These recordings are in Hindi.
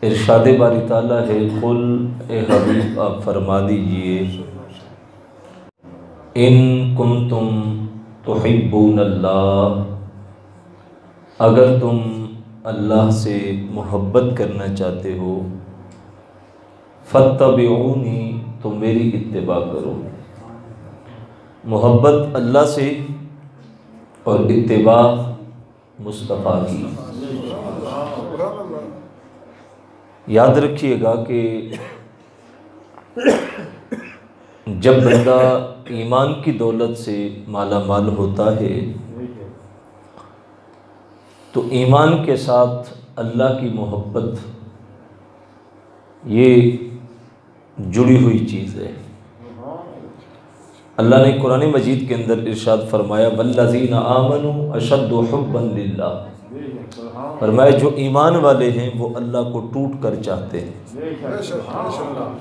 इरशाद बारी ताला है, कुल ए हबीब आप फरमा दीजिए, इन कुंतुम तुहिब्बूनल्लाह, अगर तुम अल्लाह से मोहब्बत करना चाहते हो, फत्तबिऊनी, तो मेरी इत्तिबा करो। मोहब्बत अल्लाह से और इत्तिबा मुस्तफ़ा की। याद रखिएगा कि जब बंदा ईमान की दौलत से माला माल होता है तो ईमान के साथ अल्लाह की मोहब्बत ये जुड़ी हुई चीज़ है। अल्लाह ने कुरान मजीद के अंदर इरशाद फरमाया, वल्लज़ीना आमनू अशद्दु हुब्बन लिल्लाह, फरमाया जो ईमान वाले हैं वो अल्लाह को टूट कर चाहते हैं।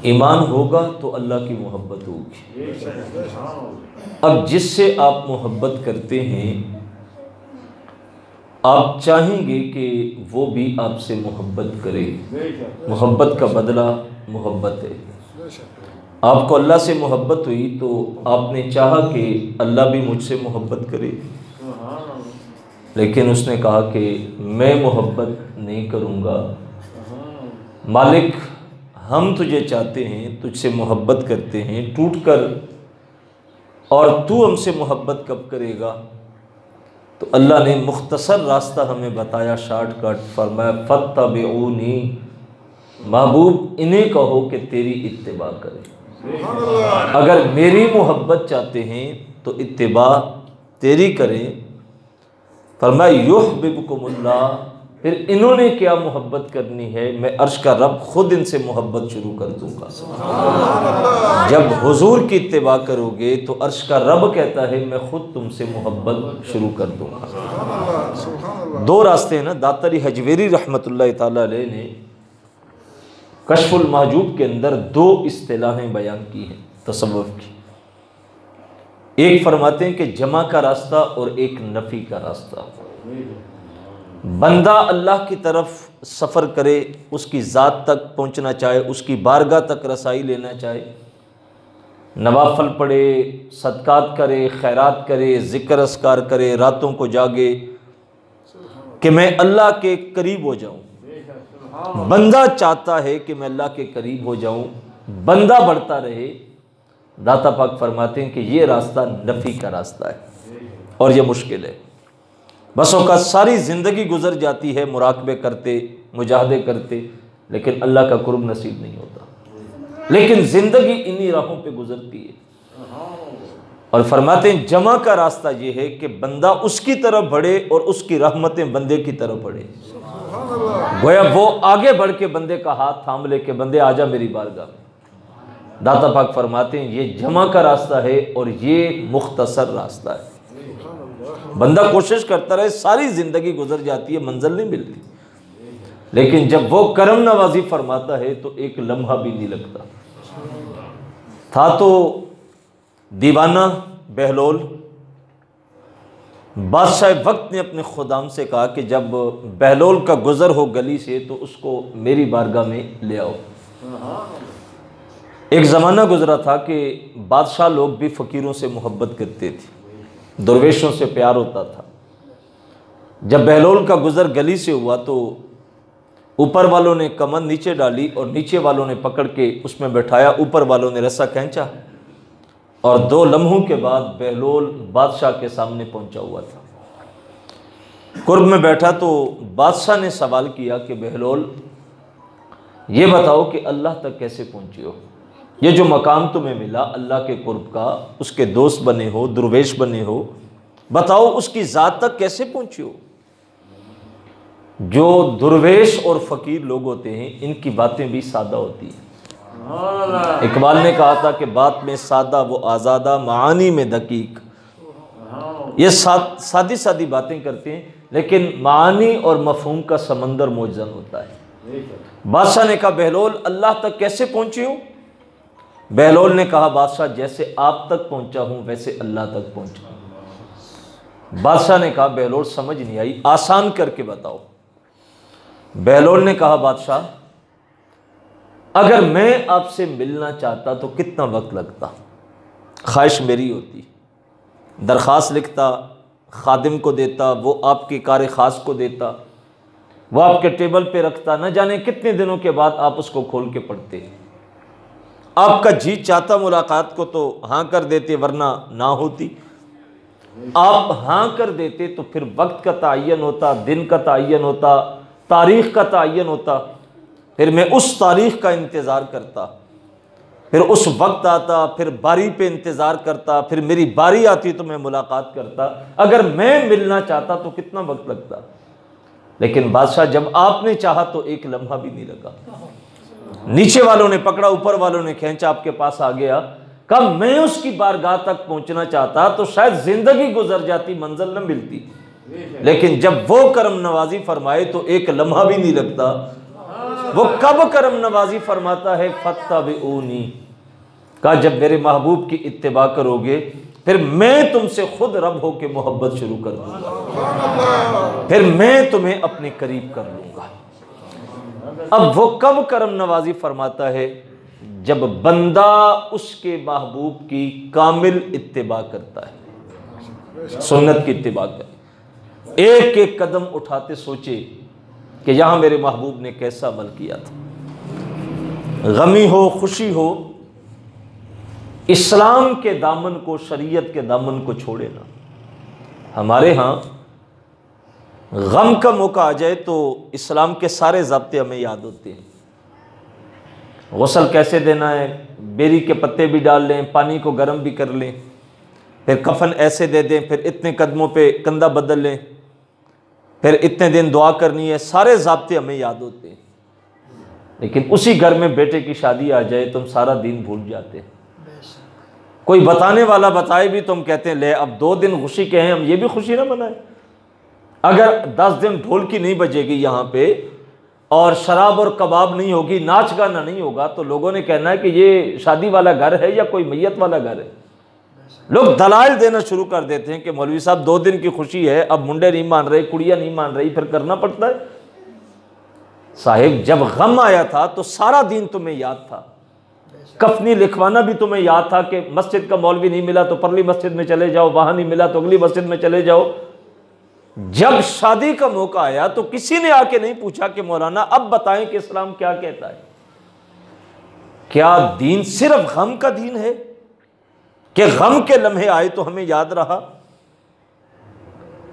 ईमान होगा तो अल्लाह की मोहब्बत होगी। अब जिससे आप मोहब्बत करते हैं आप चाहेंगे कि वो भी आपसे मोहब्बत करे। मोहब्बत का बदला मोहब्बत है। आपको अल्लाह से मोहब्बत हुई तो आपने चाहा कि अल्लाह भी मुझसे मोहब्बत करे, लेकिन उसने कहा कि मैं मोहब्बत नहीं करूँगा। मालिक हम तुझे चाहते हैं, तुझसे मोहब्बत करते हैं टूट कर, और तू हमसे मोहब्बत कब करेगा? तो अल्लाह ने मुख्तसर रास्ता हमें बताया, शॉर्टकट फरमाया, फत्तबिऊनी, महबूब इन्हें कहो कि तेरी इत्तिबा करें। अगर मेरी मोहब्बत चाहते हैं तो इत्तिबा तेरी करें। फरमाया युहब्बुकुमुल्लाह, फिर इन्होंने क्या मोहब्बत करनी है, मैं अर्श का रब खुद इनसे मोहब्बत शुरू कर दूंगा। जब हुजूर की इत्तिबा करोगे तो अर्श का रब कहता है मैं खुद तुमसे मोहब्बत शुरू कर दूंगा। दो रास्ते हैं ना। दातरी हजवेरी रहमतुल्लाह ताला अलैह ने कश्फुल महजूब के अंदर दो इस्तिलाहें बयान की हैं तसव्वुफ की। एक फरमाते हैं कि जमा का रास्ता और एक नफ़ी का रास्ता। बंदा अल्लाह की तरफ सफ़र करे, उसकी ज़ात तक पहुँचना चाहे, उसकी बारगाह तक रसाई लेना चाहे, नवाफल पढ़े, सदकात करे, खैरात करे, ज़िक्र अस्कार करे, रातों को जागे कि मैं अल्लाह के करीब हो जाऊँ। बंदा चाहता है कि मैं अल्लाह के करीब हो जाऊँ, बंदा बढ़ता रहे। दाता पाक फरमाते हैं कि ये रास्ता नफ़ी का रास्ता है और ये मुश्किल है। बस औक़ात सारी ज़िंदगी गुजर जाती है मुराकबे करते, मुजाहदे करते, लेकिन अल्लाह का कुर्ब नसीब नहीं होता। लेकिन ज़िंदगी इन्हीं राहों पे गुजरती है। और फरमाते हैं जमा का रास्ता ये है कि बंदा उसकी तरफ बढ़े और उसकी रहमतें बंदे की तरफ बढ़े। गोया वो आगे बढ़ के बंदे का हाथ थाम ले के बंदे आजा मेरी बारगाह में। दाता पाक फरमाते हैं ये जमा का रास्ता है और ये मुख्तसर रास्ता है। बंदा कोशिश करता रहे, सारी ज़िंदगी गुजर जाती है, मंजिल नहीं मिलती, लेकिन जब वो करम नवाजी फरमाता है तो एक लम्हा भी नहीं लगता। था तो दीवाना बहलोल, बादशाह वक्त ने अपने खुदाम से कहा कि जब बहलोल का गुज़र हो गली से तो उसको मेरी बारगाह में ले आओ। एक ज़माना गुज़रा था कि बादशाह लोग भी फ़कीरों से मोहब्बत करते थे, दरवेशों से प्यार होता था। जब बहलोल का गुज़र गली से हुआ तो ऊपर वालों ने कमर नीचे डाली और नीचे वालों ने पकड़ के उसमें बैठाया, ऊपर वालों ने रस्सा खींचा और 2 लम्हों के बाद बहलोल बादशाह के सामने पहुंचा हुआ था। कुर्ब में बैठा तो बादशाह ने सवाल किया कि बहलोल ये बताओ कि अल्लाह तक कैसे पहुंचे हो? ये जो मकाम तुम्हें मिला अल्लाह के कुर्ब का, उसके दोस्त बने हो, दुर्वेश बने हो, बताओ उसकी ज़ात तक कैसे पहुंचे हो? जो दुर्वेश और फ़कीर लोग होते हैं इनकी बातें भी सादा होती हैं। इकबाल ने कहा था कि बात में सादा वो आज़ादा, मानी में दकीक। ये सादी सादी बातें करते हैं लेकिन मानी और मफहूम का समंदर मौजूद होता है। बादशाह ने कहा बहलोल अल्लाह तक कैसे पहुंची हूँ? बहलोल ने कहा बादशाह जैसे आप तक पहुंचा हूँ वैसे अल्लाह तक पहुंचा हूँ। बादशाह ने कहा बहलोल समझ नहीं आई, आसान करके बताओ। बहलोल ने कहा बादशाह अगर मैं आपसे मिलना चाहता तो कितना वक्त लगता, ख्वाहिश मेरी होती, दरख्वास्त लिखता, खादिम को देता, वो आपकी कार ख़ास को देता, वो आपके टेबल पे रखता, न जाने कितने दिनों के बाद आप उसको खोल के पढ़ते। आपका जी चाहता मुलाकात को तो हाँ कर देते, वरना ना होती। आप हाँ कर देते तो फिर वक्त का तयन होता, दिन का तयन होता, तारीख़ का तयन होता। फिर मैं उस तारीख़ का इंतज़ार करता, फिर उस वक्त आता, फिर बारी पे इंतज़ार करता, फिर मेरी बारी आती तो मैं मुलाकात करता। अगर मैं मिलना चाहता तो कितना वक्त लगता। लेकिन बादशाह जब आपने चाहा तो एक लम्हा भी नहीं लगा। नीचे वालों ने पकड़ा, ऊपर वालों ने खींचा, आपके पास आ गया। कब मैं उसकी बारगाह तक पहुंचना चाहता तो शायद जिंदगी गुजर जाती, मंजिल न मिलती। लेकिन जब वो करम नवाजी फरमाए तो एक लम्हा भी नहीं लगता। वो कब करम नवाजी फरमाता है, फत्तबिऊनी, कहा जब मेरे महबूब की इत्तिबा करोगे फिर मैं तुमसे खुद रब हो के मोहब्बत शुरू कर दूंगा, फिर मैं तुम्हें अपने करीब कर लूंगा। अब वो कब करम नवाजी फरमाता है, जब बंदा उसके महबूब की कामिल इत्तिबा करता है, सुन्नत की इत्तिबा करे, एक एक कदम उठाते सोचे कि यहां मेरे महबूब ने कैसा अमल किया था। गमी हो खुशी हो, इस्लाम के दामन को, शरीयत के दामन को छोड़े ना। हमारे यहाँ गम का मौका आ जाए तो इस्लाम के सारे ज़ाब्ते हमें याद होते हैं। गुस्ल कैसे देना है, बेरी के पत्ते भी डाल लें, पानी को गर्म भी कर लें, फिर कफन ऐसे दे दें, फिर इतने कदमों पे कंधा बदल लें, फिर इतने दिन दुआ करनी है, सारे ज़ाब्ते हमें याद होते हैं। लेकिन उसी घर में बेटे की शादी आ जाए तो हम सारा दिन भूल जाते हैं। कोई बताने वाला बताए भी तो हम कहते हैं ले अब 2 दिन खुशी के हैं, हम ये भी खुशी ना मनाएं। अगर 10 दिन ढोल की नहीं बजेगी यहाँ पे और शराब और कबाब नहीं होगी, नाच गाना नहीं होगा, तो लोगों ने कहना है कि ये शादी वाला घर है या कोई मैयत वाला घर है। लोग दलाइल देना शुरू कर देते हैं कि मौलवी साहब 2 दिन की खुशी है, अब मुंडे नहीं मान रहे, कुड़ियाँ नहीं मान रही, फिर करना पड़ता है। साहिब जब गम आया था तो सारा दिन तुम्हें याद था, कफनी लिखवाना भी तुम्हें याद था कि मस्जिद का मौलवी नहीं मिला तो परली मस्जिद में चले जाओ, वहां नहीं मिला तो अगली मस्जिद में चले जाओ। जब शादी का मौका आया तो किसी ने आके नहीं पूछा कि मौलाना अब बताएं कि इस्लाम क्या कहता है। क्या दीन सिर्फ गम का दीन है कि गम के लम्हे आए तो हमें याद रहा?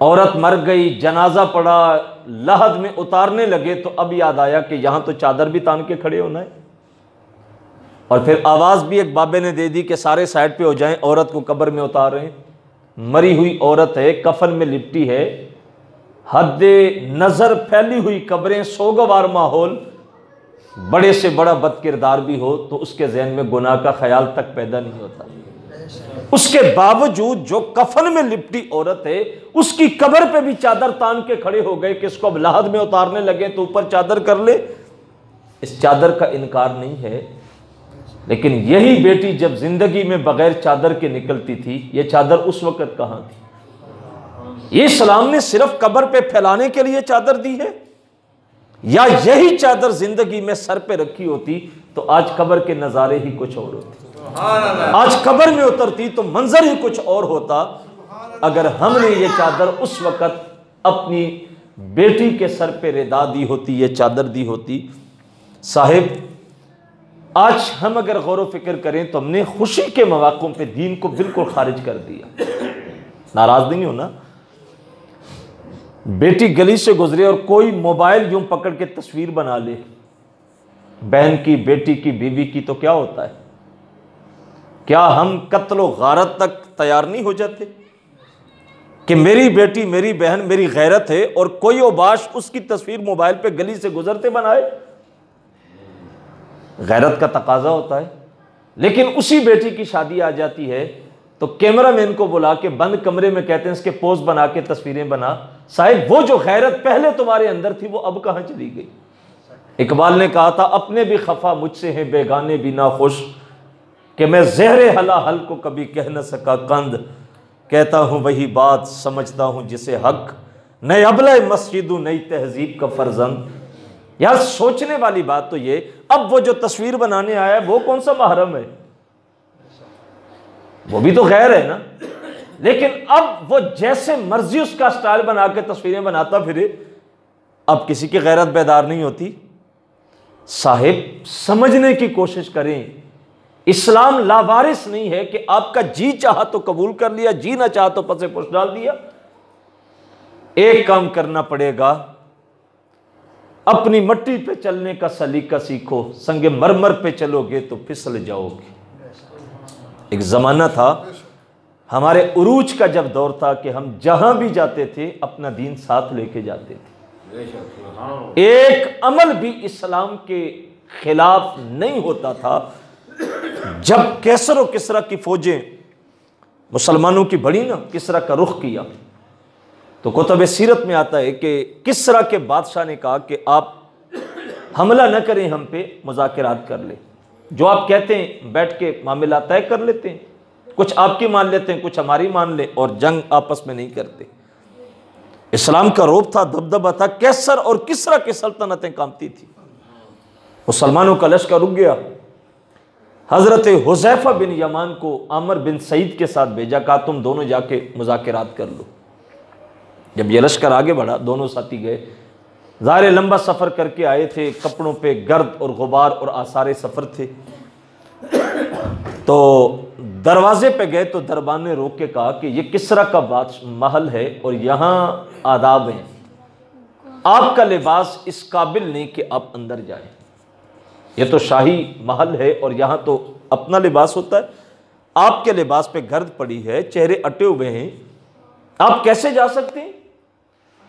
औरत मर गई, जनाजा पड़ा, लहद में उतारने लगे तो अब याद आया कि यहां तो चादर भी तान के खड़े होना है। और फिर आवाज़ भी एक बाबे ने दे दी कि सारे साइड पे हो जाएं, औरत को कब्र में उतार रहे हैं। मरी हुई औरत है, कफन में लिपटी है, हद्दे नज़र फैली हुई कब्रें, सोगवार माहौल, बड़े से बड़ा बदकिरदार भी हो तो उसके जहन में गुनाह का ख्याल तक पैदा नहीं होता। उसके बावजूद जो कफन में लिपटी औरत है उसकी कब्र पे भी चादर तान के खड़े हो गए कि इसको अब लहद में उतारने लगे तो ऊपर चादर कर ले। इस चादर का इनकार नहीं है, लेकिन यही बेटी जब जिंदगी में बगैर चादर के निकलती थी, ये चादर उस वक्त कहां थी? ये इस्लाम ने सिर्फ कब्र पे फैलाने के लिए चादर दी है, या यही चादर जिंदगी में सर पे रखी होती तो आज कब्र के नजारे ही कुछ और होते, आज कब्र में उतरती तो मंजर ही कुछ और होता। अगर हमने ये चादर उस वक्त अपनी बेटी के सर पे रिदा दी होती, ये चादर दी होती। साहिब आज हम अगर गौर फिक्र करें तो हमने खुशी के मौक़ों पे दीन को बिल्कुल खारिज कर दिया। नाराज नहीं होना, बेटी गली से गुजरे और कोई मोबाइल यूं पकड़ के तस्वीर बना ले बहन की, बेटी की, बीवी की, तो क्या होता है? क्या हम कत्ल व गारत तक तैयार नहीं हो जाते कि मेरी बेटी, मेरी बहन, मेरी गैरत है और कोई ओबाश उसकी तस्वीर मोबाइल पे गली से गुजरते बनाए? गैरत का तकाजा होता है। लेकिन उसी बेटी की शादी आ जाती है तो कैमरामैन को बुला के बंद कमरे में कहते हैं इसके पोज बना के तस्वीरें बना। साहिब वो जो गैरत पहले तुम्हारे अंदर थी वो अब कहां चली गई? इकबाल ने कहा था अपने भी खफा मुझसे हैं बेगाने भी ना खुश, कि मैं ज़हरे हला हल को कभी कह न सका कंद, कहता हूँ वही बात समझता हूँ जिसे हक, नई अबला मस्जिदू नई तहजीब का फर्जंद। यार सोचने वाली बात तो ये, अब वो जो तस्वीर बनाने आया है वो कौन सा महरम है? वो भी तो गैर है ना। लेकिन अब वो जैसे मर्जी उसका स्टाइल बना के तस्वीरें बनाता फिरे, अब किसी की गैरत बेदार नहीं होती। साहिब समझने की कोशिश करें, इस्लाम लावारिस नहीं है कि आपका जी चाहा तो कबूल कर लिया, जी ना चाहा तो पसे पुश डाल दिया। एक काम करना पड़ेगा, अपनी मट्टी पे चलने का सलीका सीखो, संगे मरमर पे चलोगे तो फिसल जाओगे। एक जमाना था हमारे उरूज का, जब दौर था कि हम जहां भी जाते थे अपना दीन साथ लेके जाते थे। एक अमल भी इस्लाम के खिलाफ नहीं होता था। जब कैसर और किसरा की फौजें मुसलमानों की बढ़ी ना, किसरा का रुख किया, तो कुतुब सीरत में आता है कि किसरा के बादशाह ने कहा कि आप हमला न करें, हम पे मुज़ाकरात कर ले, जो आप कहते हैं बैठ के मामला तय कर लेते हैं, कुछ आपकी मान लेते हैं, कुछ हमारी मान ले, और जंग आपस में नहीं करते। इस्लाम का रोब था, दबदबा था, कैसर और किसरा की सल्तनतें कांपती थी। मुसलमानों का लश्कर रुक गया। हजरत हुज़ैफा बिन यमान को आमिर बिन सईद के साथ भेजा, कहा तुम दोनों जाके मुज़ाकरात कर लो। जब ये लश्कर आगे बढ़ा, दोनों साथी गए। ज़ाहिर लंबा सफ़र करके आए थे, कपड़ों पे गर्द और गुबार और आसारे सफ़र थे। तो दरवाजे पे गए तो दरबान ने रोक के कहा कि ये किसरा का महल है और यहाँ आदाब हैं, आपका लिबास इस काबिल नहीं कि आप अंदर जाएं। ये तो शाही महल है और यहाँ तो अपना लिबास होता है, आपके लिबास पे गर्द पड़ी है, चेहरे अटे हुए हैं, आप कैसे जा सकते हैं?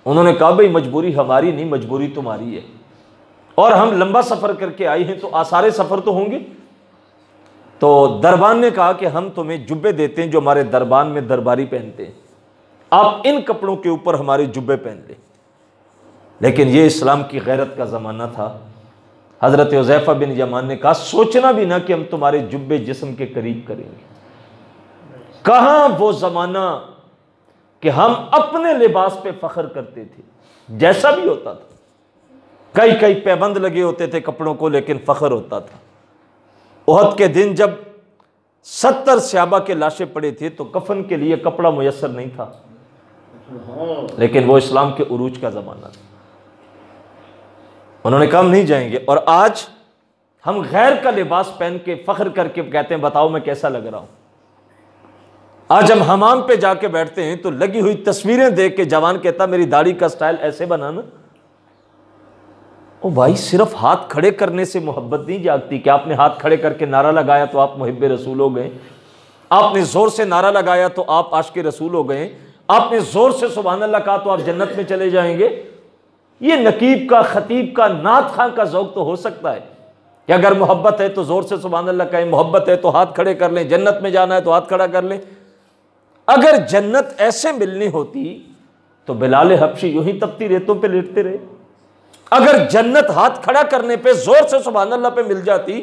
उन्होंने कहा भाई मजबूरी हमारी नहीं, मजबूरी तुम्हारी है, और हम लंबा सफ़र करके आए हैं तो आसारे सफ़र तो होंगे। तो दरबान ने कहा कि हम तुम्हें जुब्बे देते हैं जो हमारे दरबान में दरबारी पहनते हैं, आप इन कपड़ों के ऊपर हमारे जुब्बे पहन लें। लेकिन ये इस्लाम की गैरत का ज़माना था। हज़रत हुज़ैफा बिन यमान ने कहा सोचना भी ना कि हम तुम्हारे जुब्बे जिस्म के करीब करेंगे। कहाँ वो ज़माना कि हम अपने लिबास पे फ़ख्र करते थे, जैसा भी होता था। कई कई पैबंद लगे होते थे कपड़ों को, लेकिन फ़ख्र होता था। उहद के दिन जब 70 सहाबा के लाशें पड़े थे तो कफन के लिए कपड़ा मुयस्सर नहीं था, लेकिन वो इस्लाम के उरूज का ज़माना था। उन्होंने कहा हम नहीं जाएंगे, और आज हम गैर का लिबास पहन के फ़ख्र करके कहते हैं बताओ मैं कैसा लग रहा हूँ। आज हम हमाम पे जाके बैठते हैं तो लगी हुई तस्वीरें देख के जवान कहता मेरी दाढ़ी का स्टाइल ऐसे बनाना। ओ भाई, सिर्फ हाथ खड़े करने से मोहब्बत नहीं जागती कि आपने हाथ खड़े करके नारा लगाया तो आप मुहिब्बे रसूल हो गए, आपने जोर से नारा लगाया तो आप आशिक़े रसूल हो गए, आपने जोर से सुभान अल्लाह कहा तो आप जन्नत में चले जाएंगे। ये नकीब का, खतीब का, नात खां का ज़ौक़ तो हो सकता है कि अगर मोहब्बत है तो जोर से सुभान अल्लाह कहें, मोहब्बत है तो हाथ खड़े कर लें, जन्नत में जाना है तो हाथ खड़ा कर लें। अगर जन्नत ऐसे मिलनी होती तो बिलाल हबशी यूं ही तपती रेतों पे लेटते रहे। अगर जन्नत हाथ खड़ा करने पे, जोर से सुभान अल्लाह पे मिल जाती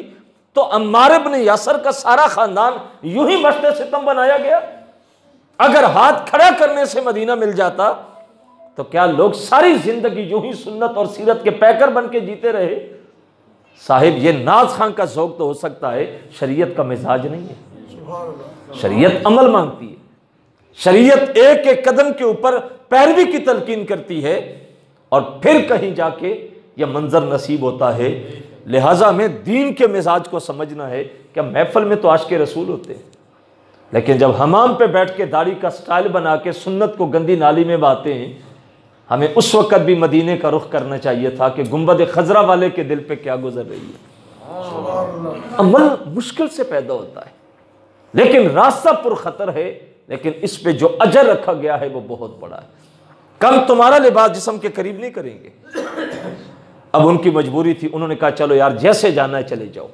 तो अम्मार इब्न यासर का सारा खानदान यूं ही मश्ते सितम बनाया गया। अगर हाथ खड़ा करने से मदीना मिल जाता तो क्या लोग सारी जिंदगी यूं ही सुन्नत और सीरत के पैकर बन के जीते रहे। साहिब, ये नाज खां का ज़ौक़ तो हो सकता है, शरीयत का मिजाज नहीं है। शरीयत अमल मांगती है, शरीयत एक एक कदम के ऊपर पैरवी की तलकीन करती है और फिर कहीं जाके यह मंजर नसीब होता है। लिहाजा हमें दीन के मिजाज को समझना है कि महफिल में तो आशिक़े रसूल होते हैं, लेकिन जब हमाम पे बैठ के दाढ़ी का स्टाइल बना के सुन्नत को गंदी नाली में बहाते हैं, हमें उस वक़्त भी मदीने का रुख करना चाहिए था कि गुंबद खजरा वाले के दिल पे क्या गुजर रही है। अमल मुश्किल से पैदा होता है, लेकिन रास्ता पुरखतर है, लेकिन इस पे जो अजर रखा गया है वो बहुत बड़ा है। कम तुम्हारा लिबास जिस्म के करीब नहीं करेंगे। अब उनकी मजबूरी थी, उन्होंने कहा चलो यार जैसे जाना है चले जाओ।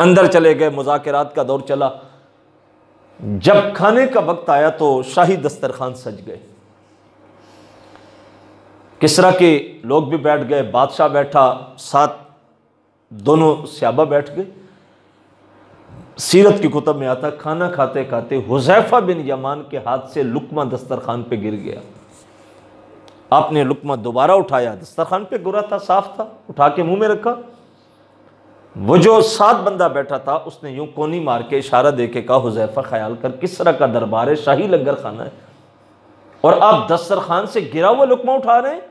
अंदर चले गए, मुज़ाकरात का दौर चला। जब खाने का वक्त आया तो शाही दस्तरखान सज गए, किसरा के लोग भी बैठ गए, बादशाह बैठा, साथ दोनों सहाबा बैठ गए। सीरत की कुतब में आता खाना खाते खाते हुज़ैफा बिन यमान के हाथ से लुकमा दस्तरखान पे गिर गया। आपने लुकमा दोबारा उठाया, दस्तरखान पे गुरा था, साफ था, उठा के मुंह में रखा। वो जो साथ बंदा बैठा था उसने यूं कोनी मार के इशारा दे के कहा, हुज़ैफा ख्याल कर किसरा का दरबार है, शाही लंगर खाना है, और आप दस्तरखान से गिरा हुआ लुकमा उठा रहे हैं।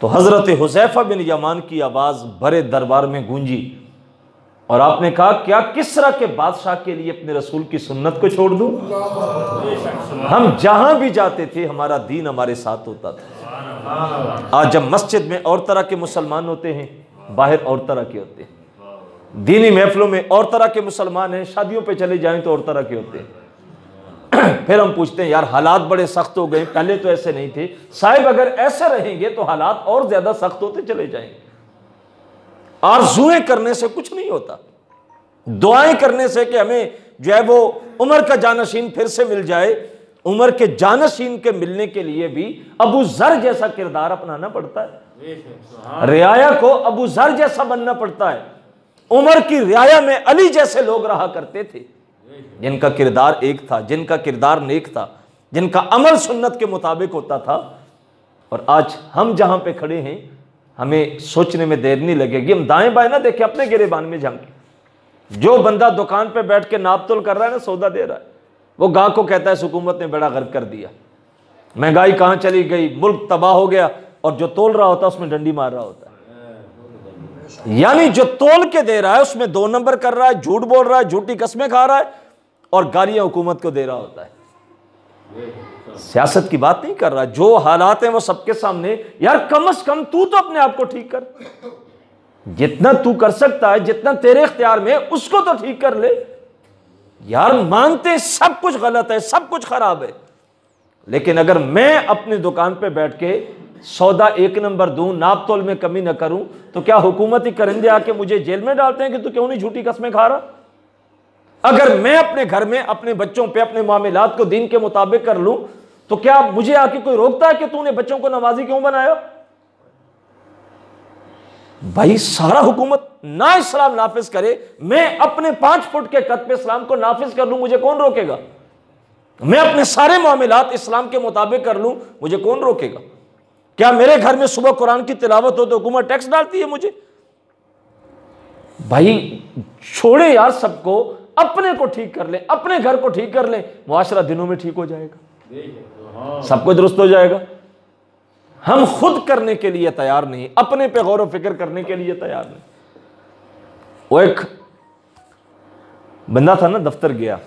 तो हज़रत हुज़ैफा बिन यमान की आवाज़ भरे दरबार में गूंजी और आपने कहा, क्या किसरा के बादशाह के लिए अपने रसूल की सुन्नत को छोड़ दूं? हम जहां भी जाते थे हमारा दीन हमारे साथ होता था। आज जब मस्जिद में और तरह के मुसलमान होते हैं, बाहर और तरह के होते हैं, दीनी महफिलों में और तरह के मुसलमान हैं, शादियों पे चले जाएं तो और तरह के होते हैं। फिर हम पूछते हैं, यार हालात बड़े सख्त हो गए, पहले तो ऐसे नहीं थे। साहिब अगर ऐसे रहेंगे तो हालात और ज्यादा सख्त होते चले जाएंगे। आरज़ुएं करने से कुछ नहीं होता, दुआएं करने से कि हमें जो है वो उमर का जानशीन फिर से मिल जाए। उमर के जानशीन के मिलने के लिए भी अबू जर जैसा किरदार अपनाना पड़ता है, रियाया को अबू जर जैसा बनना पड़ता है। उमर की रियाया में अली जैसे लोग रहा करते थे, जिनका किरदार एक था, जिनका किरदार नेक था, जिनका अमल सुन्नत के मुताबिक होता था। और आज हम जहां पे खड़े हैं हमें सोचने में देर नहीं लगेगी, हम दाएं बाएं ना देखें, अपने गिरेबान में झांके। जो बंदा दुकान पे बैठ के नापतोल कर रहा है ना, सौदा दे रहा है, वो गाहक को कहता है हुकूमत ने बड़ा गर्क कर दिया, महंगाई कहां चली गई, मुल्क तबाह हो गया, और जो तोल रहा होता है उसमें डंडी मार रहा होता है। यानी जो तोल के दे रहा है उसमें 2 नंबर कर रहा है, झूठ बोल रहा है, झूठी कस्में खा रहा है और गालियां हुकूमत को दे रहा होता है। सियासत की बात नहीं कर रहा, जो हालात हैं वो सबके सामने। यार कम से कम तू तो अपने आप को ठीक कर, जितना तू कर सकता है, जितना तेरे इख्तियार में, उसको तो ठीक कर ले। यार मानते सब कुछ गलत है, सब कुछ खराब है, लेकिन अगर मैं अपनी दुकान पे बैठ के सौदा 1 नंबर दूं, नाप तोल में कमी ना करूं, तो क्या हुकूमती करिंदे आके मुझे जेल में डालते हैं कि तू क्यों नहीं झूठी कस्में खा रहा? अगर मैं अपने घर में अपने बच्चों पे अपने मामलात को दीन के मुताबिक कर लूं, तो क्या मुझे आके कोई रोकता है कि तूने बच्चों को नमाजी क्यों बनाया? भाई सारा हुकूमत ना इस्लाम नाफिज करे, मैं अपने 5 फुट के कद पे इस्लाम को नाफिज कर लूं, मुझे कौन रोकेगा? मैं अपने सारे मामलात इस्लाम के मुताबिक कर लूं, मुझे कौन रोकेगा? क्या मेरे घर में सुबह कुरान की तिलावत हो तो हुकूमत टैक्स डालती है मुझे? भाई छोड़े यार सबको, अपने को ठीक कर ले, अपने घर को ठीक कर ले, मुआशरा दिनों में ठीक हो जाएगा, सब कुछ दुरुस्त हो जाएगा। हम खुद करने के लिए तैयार नहीं, अपने पे गौर व फिक्र करने के लिए तैयार नहीं। वो एक बंदा था ना, दफ्तर गया,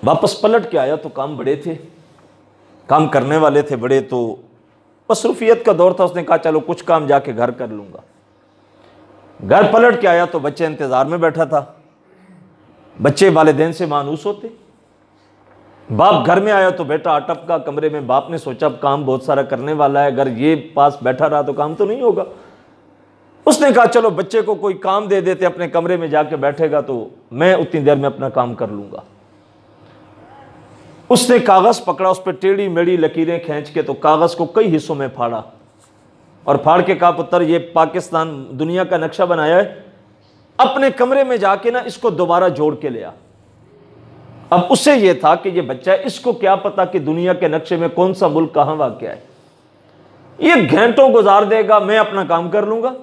वापस पलट के आया तो काम बड़े थे, काम करने वाले थे बड़े, तो मसरूफियत का दौर था। उसने कहा चलो कुछ काम जाके घर कर लूंगा। घर पलट के आया तो बच्चे इंतजार में बैठा था। बच्चे वालिदैन से मानूस होते, बाप घर में आया तो बेटा अटप का कमरे में। बाप ने सोचा अब काम बहुत सारा करने वाला है, अगर ये पास बैठा रहा तो काम तो नहीं होगा। उसने कहा चलो बच्चे को कोई काम दे देते, अपने कमरे में जाके बैठेगा तो मैं उतनी देर में अपना काम कर लूंगा। उसने कागज पकड़ा, उस पर टेढ़ी मेढ़ी लकीरें खींच के तो कागज को कई हिस्सों में फाड़ा और फाड़ के कहा पुत्र ये पाकिस्तान दुनिया का नक्शा बनाया है, अपने कमरे में जाके ना इसको दोबारा जोड़ के ले आ। अब उसे यह था कि ये बच्चा है, इसको क्या पता कि दुनिया के नक्शे में कौन सा मुल्क कहां वाक़या है। ये घंटों गुजार देगा, मैं अपना काम कर लूंगा।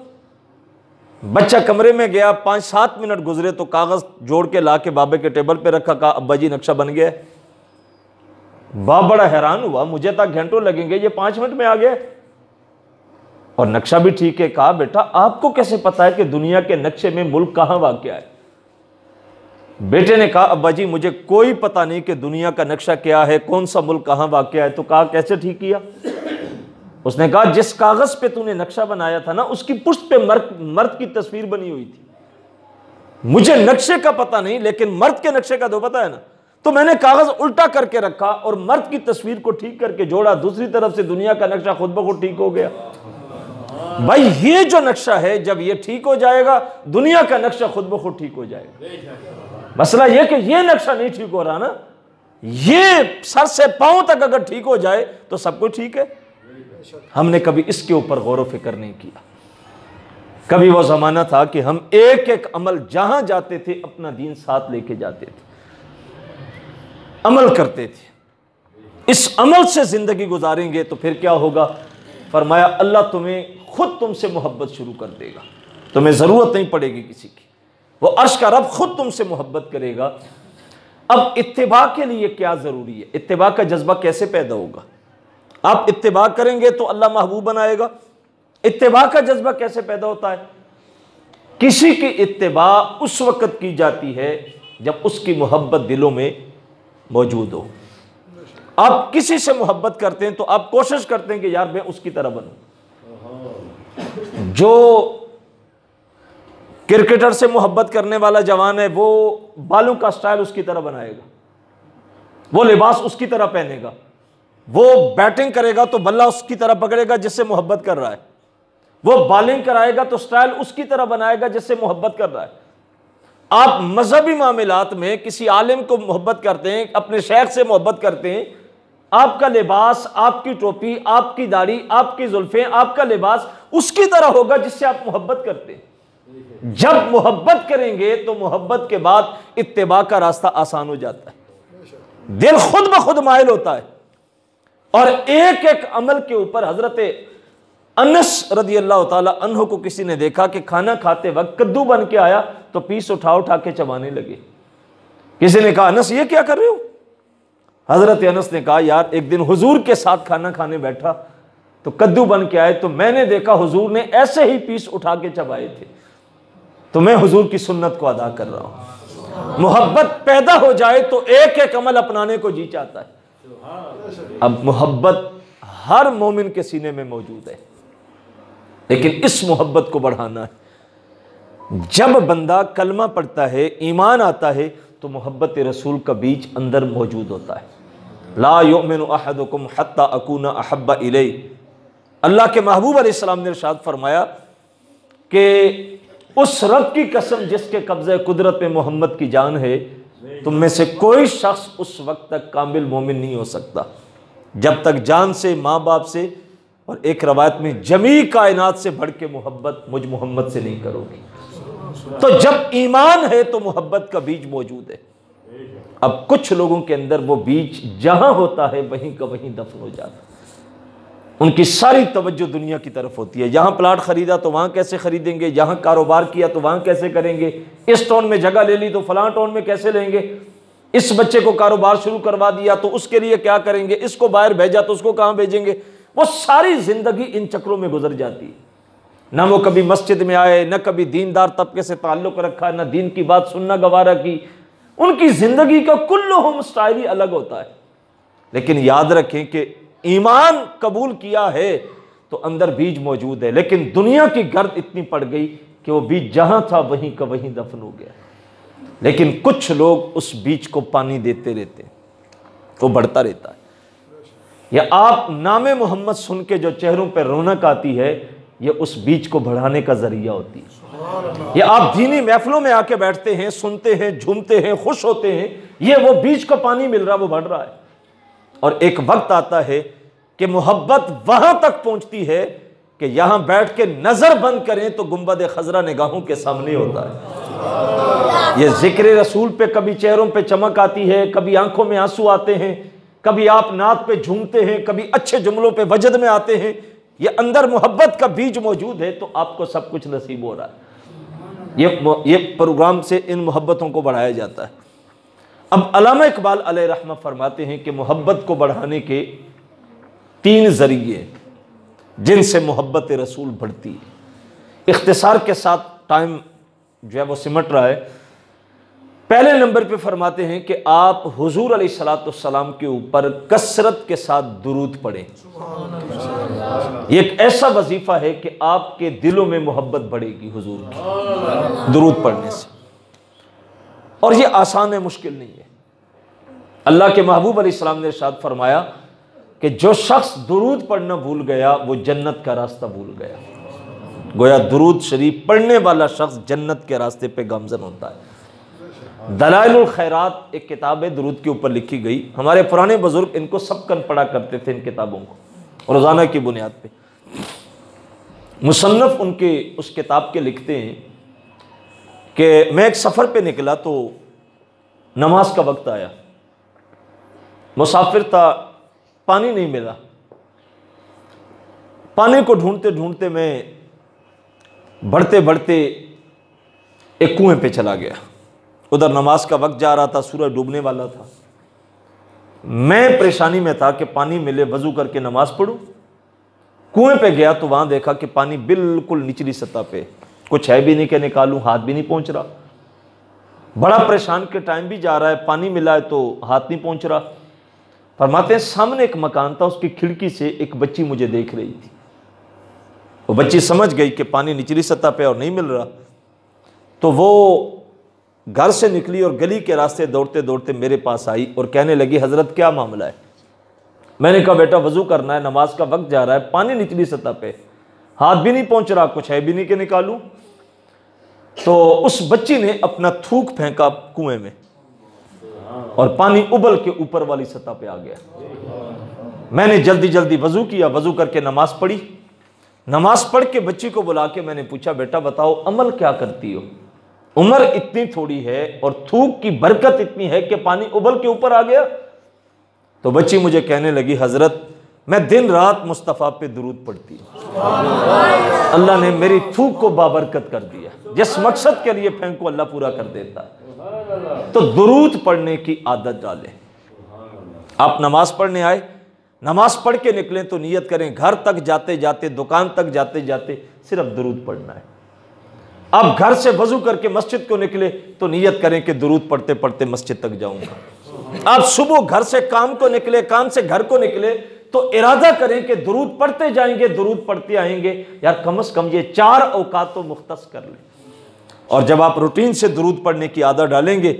बच्चा कमरे में गया, 5-7 मिनट गुजरे तो कागज जोड़ के ला के बाबे के टेबल पे रखा, कहा अब्बा जी नक्शा बन गया। बाप बड़ा हैरान हुआ, मुझे तक घंटों लगेंगे, ये 5 मिनट में आ गया और नक्शा भी ठीक है। कहा बेटा आपको कैसे पता है कि दुनिया के नक्शे में मुल्क कहां वाक़या है? बेटे ने कहा अब्बा जी मुझे कोई पता नहीं कि दुनिया का नक्शा क्या है, कौन सा मुल्क कहां वाक़या है। तो कहा कैसे ठीक किया? उसने कहा जिस कागज पे तूने नक्शा बनाया था ना, उसकी पुष्ट पे मर्द की तस्वीर बनी हुई थी। मुझे नक्शे का पता नहीं, लेकिन मर्द के नक्शे का तो पता है ना। तो मैंने कागज उल्टा करके रखा और मर्द की तस्वीर को ठीक करके जोड़ा, दूसरी तरफ से दुनिया का नक्शा खुद ब खुद ठीक हो गया। भाई ये जो नक्शा है, जब ये ठीक हो जाएगा दुनिया का नक्शा खुद ब खुद ठीक हो जाएगा। मसला ये कि ये नक्शा नहीं ठीक हो रहा ना, ये सर से पांव तक अगर ठीक हो जाए तो सब कुछ ठीक है। हमने कभी इसके ऊपर गौर व फिक्र नहीं किया। कभी वो जमाना था कि हम एक एक अमल जहां जाते थे अपना दीन साथ लेके जाते थे, अमल करते थे। इस अमल से ज़िंदगी गुजारेंगे तो फिर क्या होगा? फरमाया अल्लाह तुम्हें खुद तुमसे मोहब्बत शुरू कर देगा, तुम्हें ज़रूरत नहीं पड़ेगी किसी की, वो अर्श का रब खुद तुमसे मोहब्बत करेगा। अब इत्तिबा के लिए क्या ज़रूरी है? इत्तिबा का जज्बा कैसे पैदा होगा? आप इत्तिबा करेंगे तो अल्लाह महबूब बनाएगा। इत्तिबा का जज्बा कैसे पैदा होता है? किसी की इत्तिबा उस वक़्त की जाती है जब उसकी मोहब्बत दिलों में मौजूद हो। आप किसी से मोहब्बत करते हैं तो आप कोशिश करते हैं कि यार मैं उसकी तरह बनूं। जो क्रिकेटर से मोहब्बत करने वाला जवान है वो बालों का स्टाइल उसकी तरह बनाएगा, वो लिबास उसकी तरह पहनेगा, वो बैटिंग करेगा तो बल्ला उसकी तरह पकड़ेगा जिससे मोहब्बत कर रहा है, वो बॉलिंग कराएगा तो स्टाइल उसकी तरह बनाएगा जिससे मोहब्बत कर रहा है। आप मजहबी मामलात में किसी आलिम को मोहब्बत करते हैं, अपने शेख से मोहब्बत करते हैं, आपका लिबास, आपकी टोपी, आपकी दाढ़ी, आपकी जुल्फें, आपका लिबास उसकी तरह होगा जिससे आप मोहब्बत करते हैं। जब मोहब्बत करेंगे तो मोहब्बत के बाद इत्तिबा का रास्ता आसान हो जाता है, दिल खुद ब खुद माइल होता है। और एक एक अमल के ऊपर हजरत अनस रदी अल्लाह ताला अन्हु को किसी ने देखा कि खाना खाते वक्त कद्दू बन के आया तो पीस उठा उठा के चबाने लगे। किसी ने कहा अनस ये क्या कर रहे हो? हजरत अनस ने कहा यार एक दिन हुजूर के साथ खाना खाने बैठा तो कद्दू बन के आए तो मैंने देखा हुजूर ने ऐसे ही पीस उठा के चबाए थे, तो मैं हुजूर की सुन्नत को अदा कर रहा हूं। मोहब्बत पैदा हो जाए तो एक एक अमल अपनाने को जी चाहता है। अब मोहब्बत हर मोमिन के सीने में मौजूद है, लेकिन इस मोहब्बत को बढ़ाना है। जब बंदा कलमा पढ़ता है, ईमान आता है, तो मोहब्बत रसूल का बीज अंदर मौजूद होता है। ला युमिनु अहदुकुम हत्ता अकूना अहब्बा इलै। अल्लाह के महबूब अलैहिस्सलाम ने इरशाद फरमाया कि उस रब की कसम जिसके कब्ज़े कुदरत में मोहम्मद की जान है, तुम में से कोई शख्स उस वक्त तक कामिल मोमिन नहीं हो सकता जब तक जान से, माँ बाप से और एक रवायत में जमी कायनात से बढ़ के मोहब्बत मुझ मोहम्मद से नहीं करोगी। तो जब ईमान है तो मोहब्बत का बीज मौजूद है। अब कुछ लोगों के अंदर वो बीज जहां होता है वहीं का वहीं दफन हो जाता है। उनकी सारी तवज्जो दुनिया की तरफ होती है। यहाँ प्लाट खरीदा तो वहाँ कैसे खरीदेंगे, यहाँ कारोबार किया तो वहाँ कैसे करेंगे, इस टाउन में जगह ले ली तो फलां टाउन में कैसे लेंगे, इस बच्चे को कारोबार शुरू करवा दिया तो उसके लिए क्या करेंगे, इसको बाहर भेजा तो उसको कहाँ भेजेंगे। वो सारी जिंदगी इन चक्रों में गुजर जाती है। ना वो कभी मस्जिद में आए, न कभी दीनदार तबके से ताल्लुक रखा, न दीन की बात सुनना गवारा की। उनकी जिंदगी का कुल्लुहुम स्टाइल ही अलग होता है। लेकिन याद रखें कि ईमान कबूल किया है तो अंदर बीज मौजूद है, लेकिन दुनिया की गर्द इतनी पड़ गई कि वो बीज जहां था वहीं का वहीं दफन हो गया। लेकिन कुछ लोग उस बीज को पानी देते रहते, वो बढ़ता रहता है। या आप नामे मोहम्मद सुन के जो चेहरों पर रौनक आती है, ये उस बीज को बढ़ाने का जरिया होती है। या आप दीनी महफिलों में आके बैठते हैं, सुनते हैं, झूमते हैं, खुश होते हैं, ये वो बीज का पानी मिल रहा, वो बढ़ रहा है। और एक वक्त आता है कि मोहब्बत वहां तक पहुंचती है कि यहां बैठ के नजर बंद करें तो गुंबद खजरा निगाहों के सामने होता है। ये जिक्र रसूल पे कभी चेहरों पे चमक आती है, कभी आंखों में आंसू आते हैं, कभी आप नात पे झूमते हैं, कभी अच्छे जुमलों पे वजद में आते हैं। ये अंदर मोहब्बत का बीज मौजूद है तो आपको सब कुछ नसीब हो रहा है। ये प्रोग्राम से इन मोहब्बतों को बढ़ाया जाता है। अब अल्लामा इकबाल अलैहि रहमत फरमाते हैं कि मोहब्बत को बढ़ाने के 3 जरिए जिनसे मोहब्बत रसूल बढ़ती है। इख्तिसार के साथ टाइम जो है वो सिमट रहा है। पहले नंबर पे फरमाते हैं कि आप हुजूर अलैहिस्सलाम के ऊपर कसरत के साथ दुरूद पढ़ें। ये एक ऐसा वजीफा है कि आपके दिलों में मोहब्बत बढ़ेगी हुजूर की दुरूद पढ़ने से। और ये आसान है, मुश्किल नहीं है। अल्लाह के महबूब अलैहिस्सलाम ने इरशाद फरमाया कि जो शख्स दुरूद पढ़ना भूल गया वो जन्नत का रास्ता भूल गया। गोया दुरूद शरीफ पढ़ने वाला शख्स जन्नत के रास्ते पे गामजन होता है। दलाइलुल खैरात एक किताब है दुरूद के ऊपर लिखी गई। हमारे पुराने बुजुर्ग इनको सबकन पढ़ा करते थे, इन किताबों को रोज़ाना की बुनियाद पे। मुसन्नफ उनके उस किताब के लिखते हैं कि मैं एक सफ़र पे निकला तो नमाज का वक्त आया, मुसाफिर था, पानी नहीं मिला। पानी को ढूंढते ढूंढते मैं बढ़ते बढ़ते एक कुएं पे चला गया। उधर नमाज का वक्त जा रहा था, सूरज डूबने वाला था। मैं परेशानी में था कि पानी मिले, वजू करके नमाज पढ़ूं। कुएं पे गया तो वहां देखा कि पानी बिल्कुल निचली सतह पे, कुछ है भी नहीं कि निकालूं, हाथ भी नहीं पहुंच रहा। बड़ा परेशान के टाइम भी जा रहा है, पानी मिला है तो हाथ नहीं पहुंच रहा। फरमाते हैं सामने एक मकान था, उसकी खिड़की से एक बच्ची मुझे देख रही थी। वो बच्ची समझ गई कि पानी निचली सतह पे और नहीं मिल रहा, तो वो घर से निकली और गली के रास्ते दौड़ते दौड़ते मेरे पास आई और कहने लगी, हजरत क्या मामला है? मैंने कहा बेटा वजू करना है, नमाज का वक्त जा रहा है, पानी निचली सतह पे, हाथ भी नहीं पहुंच रहा, कुछ है भी नहीं कि निकालूं। तो उस बच्ची ने अपना थूक फेंका कुएं में और पानी उबल के ऊपर वाली सतह पे आ गया। मैंने जल्दी जल्दी वजू किया, वजू करके नमाज पढ़ी। नमाज पढ़ के बच्ची को बुला के मैंने पूछा, बेटा बताओ अमल क्या करती हो? उम्र इतनी थोड़ी है और थूक की बरकत इतनी है कि पानी उबल के ऊपर आ गया। तो बच्ची मुझे कहने लगी, हजरत मैं दिन रात मुस्तफ़ा पे दुरूद पढ़ती हूँ, अल्लाह ने मेरी थूक को बाबरकत कर दिया। जिस मकसद के लिए फेंको अल्लाह पूरा कर देता है। तो दुरूद पढ़ने की आदत डालें। आप नमाज पढ़ने आए, नमाज पढ़ के निकलें तो नियत करें घर तक जाते जाते, दुकान तक जाते जाते सिर्फ दुरूद पढ़ना है। आप घर से वजू करके मस्जिद को निकले तो नियत करें कि दुरूद पढ़ते पढ़ते मस्जिद तक जाऊंगा। आप सुबह घर से काम को निकले, काम से घर को निकले तो इरादा करें कि दुरूद पढ़ते जाएंगे, दुरूद पढ़ते आएंगे। यार कम से कम ये 4 औकात तो मुख्तस कर लें। और जब आप रूटीन से दुरूद पढ़ने की आदत डालेंगे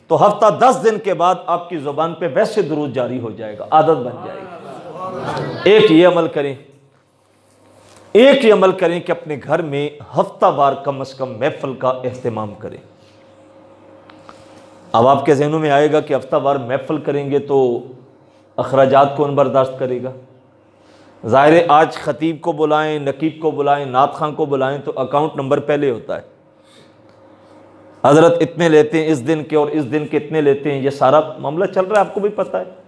तो हफ्ता 10 दिन के बाद आपकी जुबान पे वैसे दुरूद जारी हो जाएगा, आदत बन जाएगी। एक ये अमल करें, एक ही अमल करें कि अपने घर में हफ्तावार कम से कम महफिल का एहतमाम करें। अब आपके जहनों में आएगा कि हफ्तावार महफिल करेंगे तो अखराजात कौन बर्दाश्त करेगा? ज़ाहिर है आज खतीब को बुलाएं, नकीब को बुलाएं, नात खां को बुलाएं तो अकाउंट नंबर पहले होता है। हजरत इतने लेते हैं इस दिन के और इस दिन के इतने लेते हैं, ये सारा मामला चल रहा है, आपको भी पता है।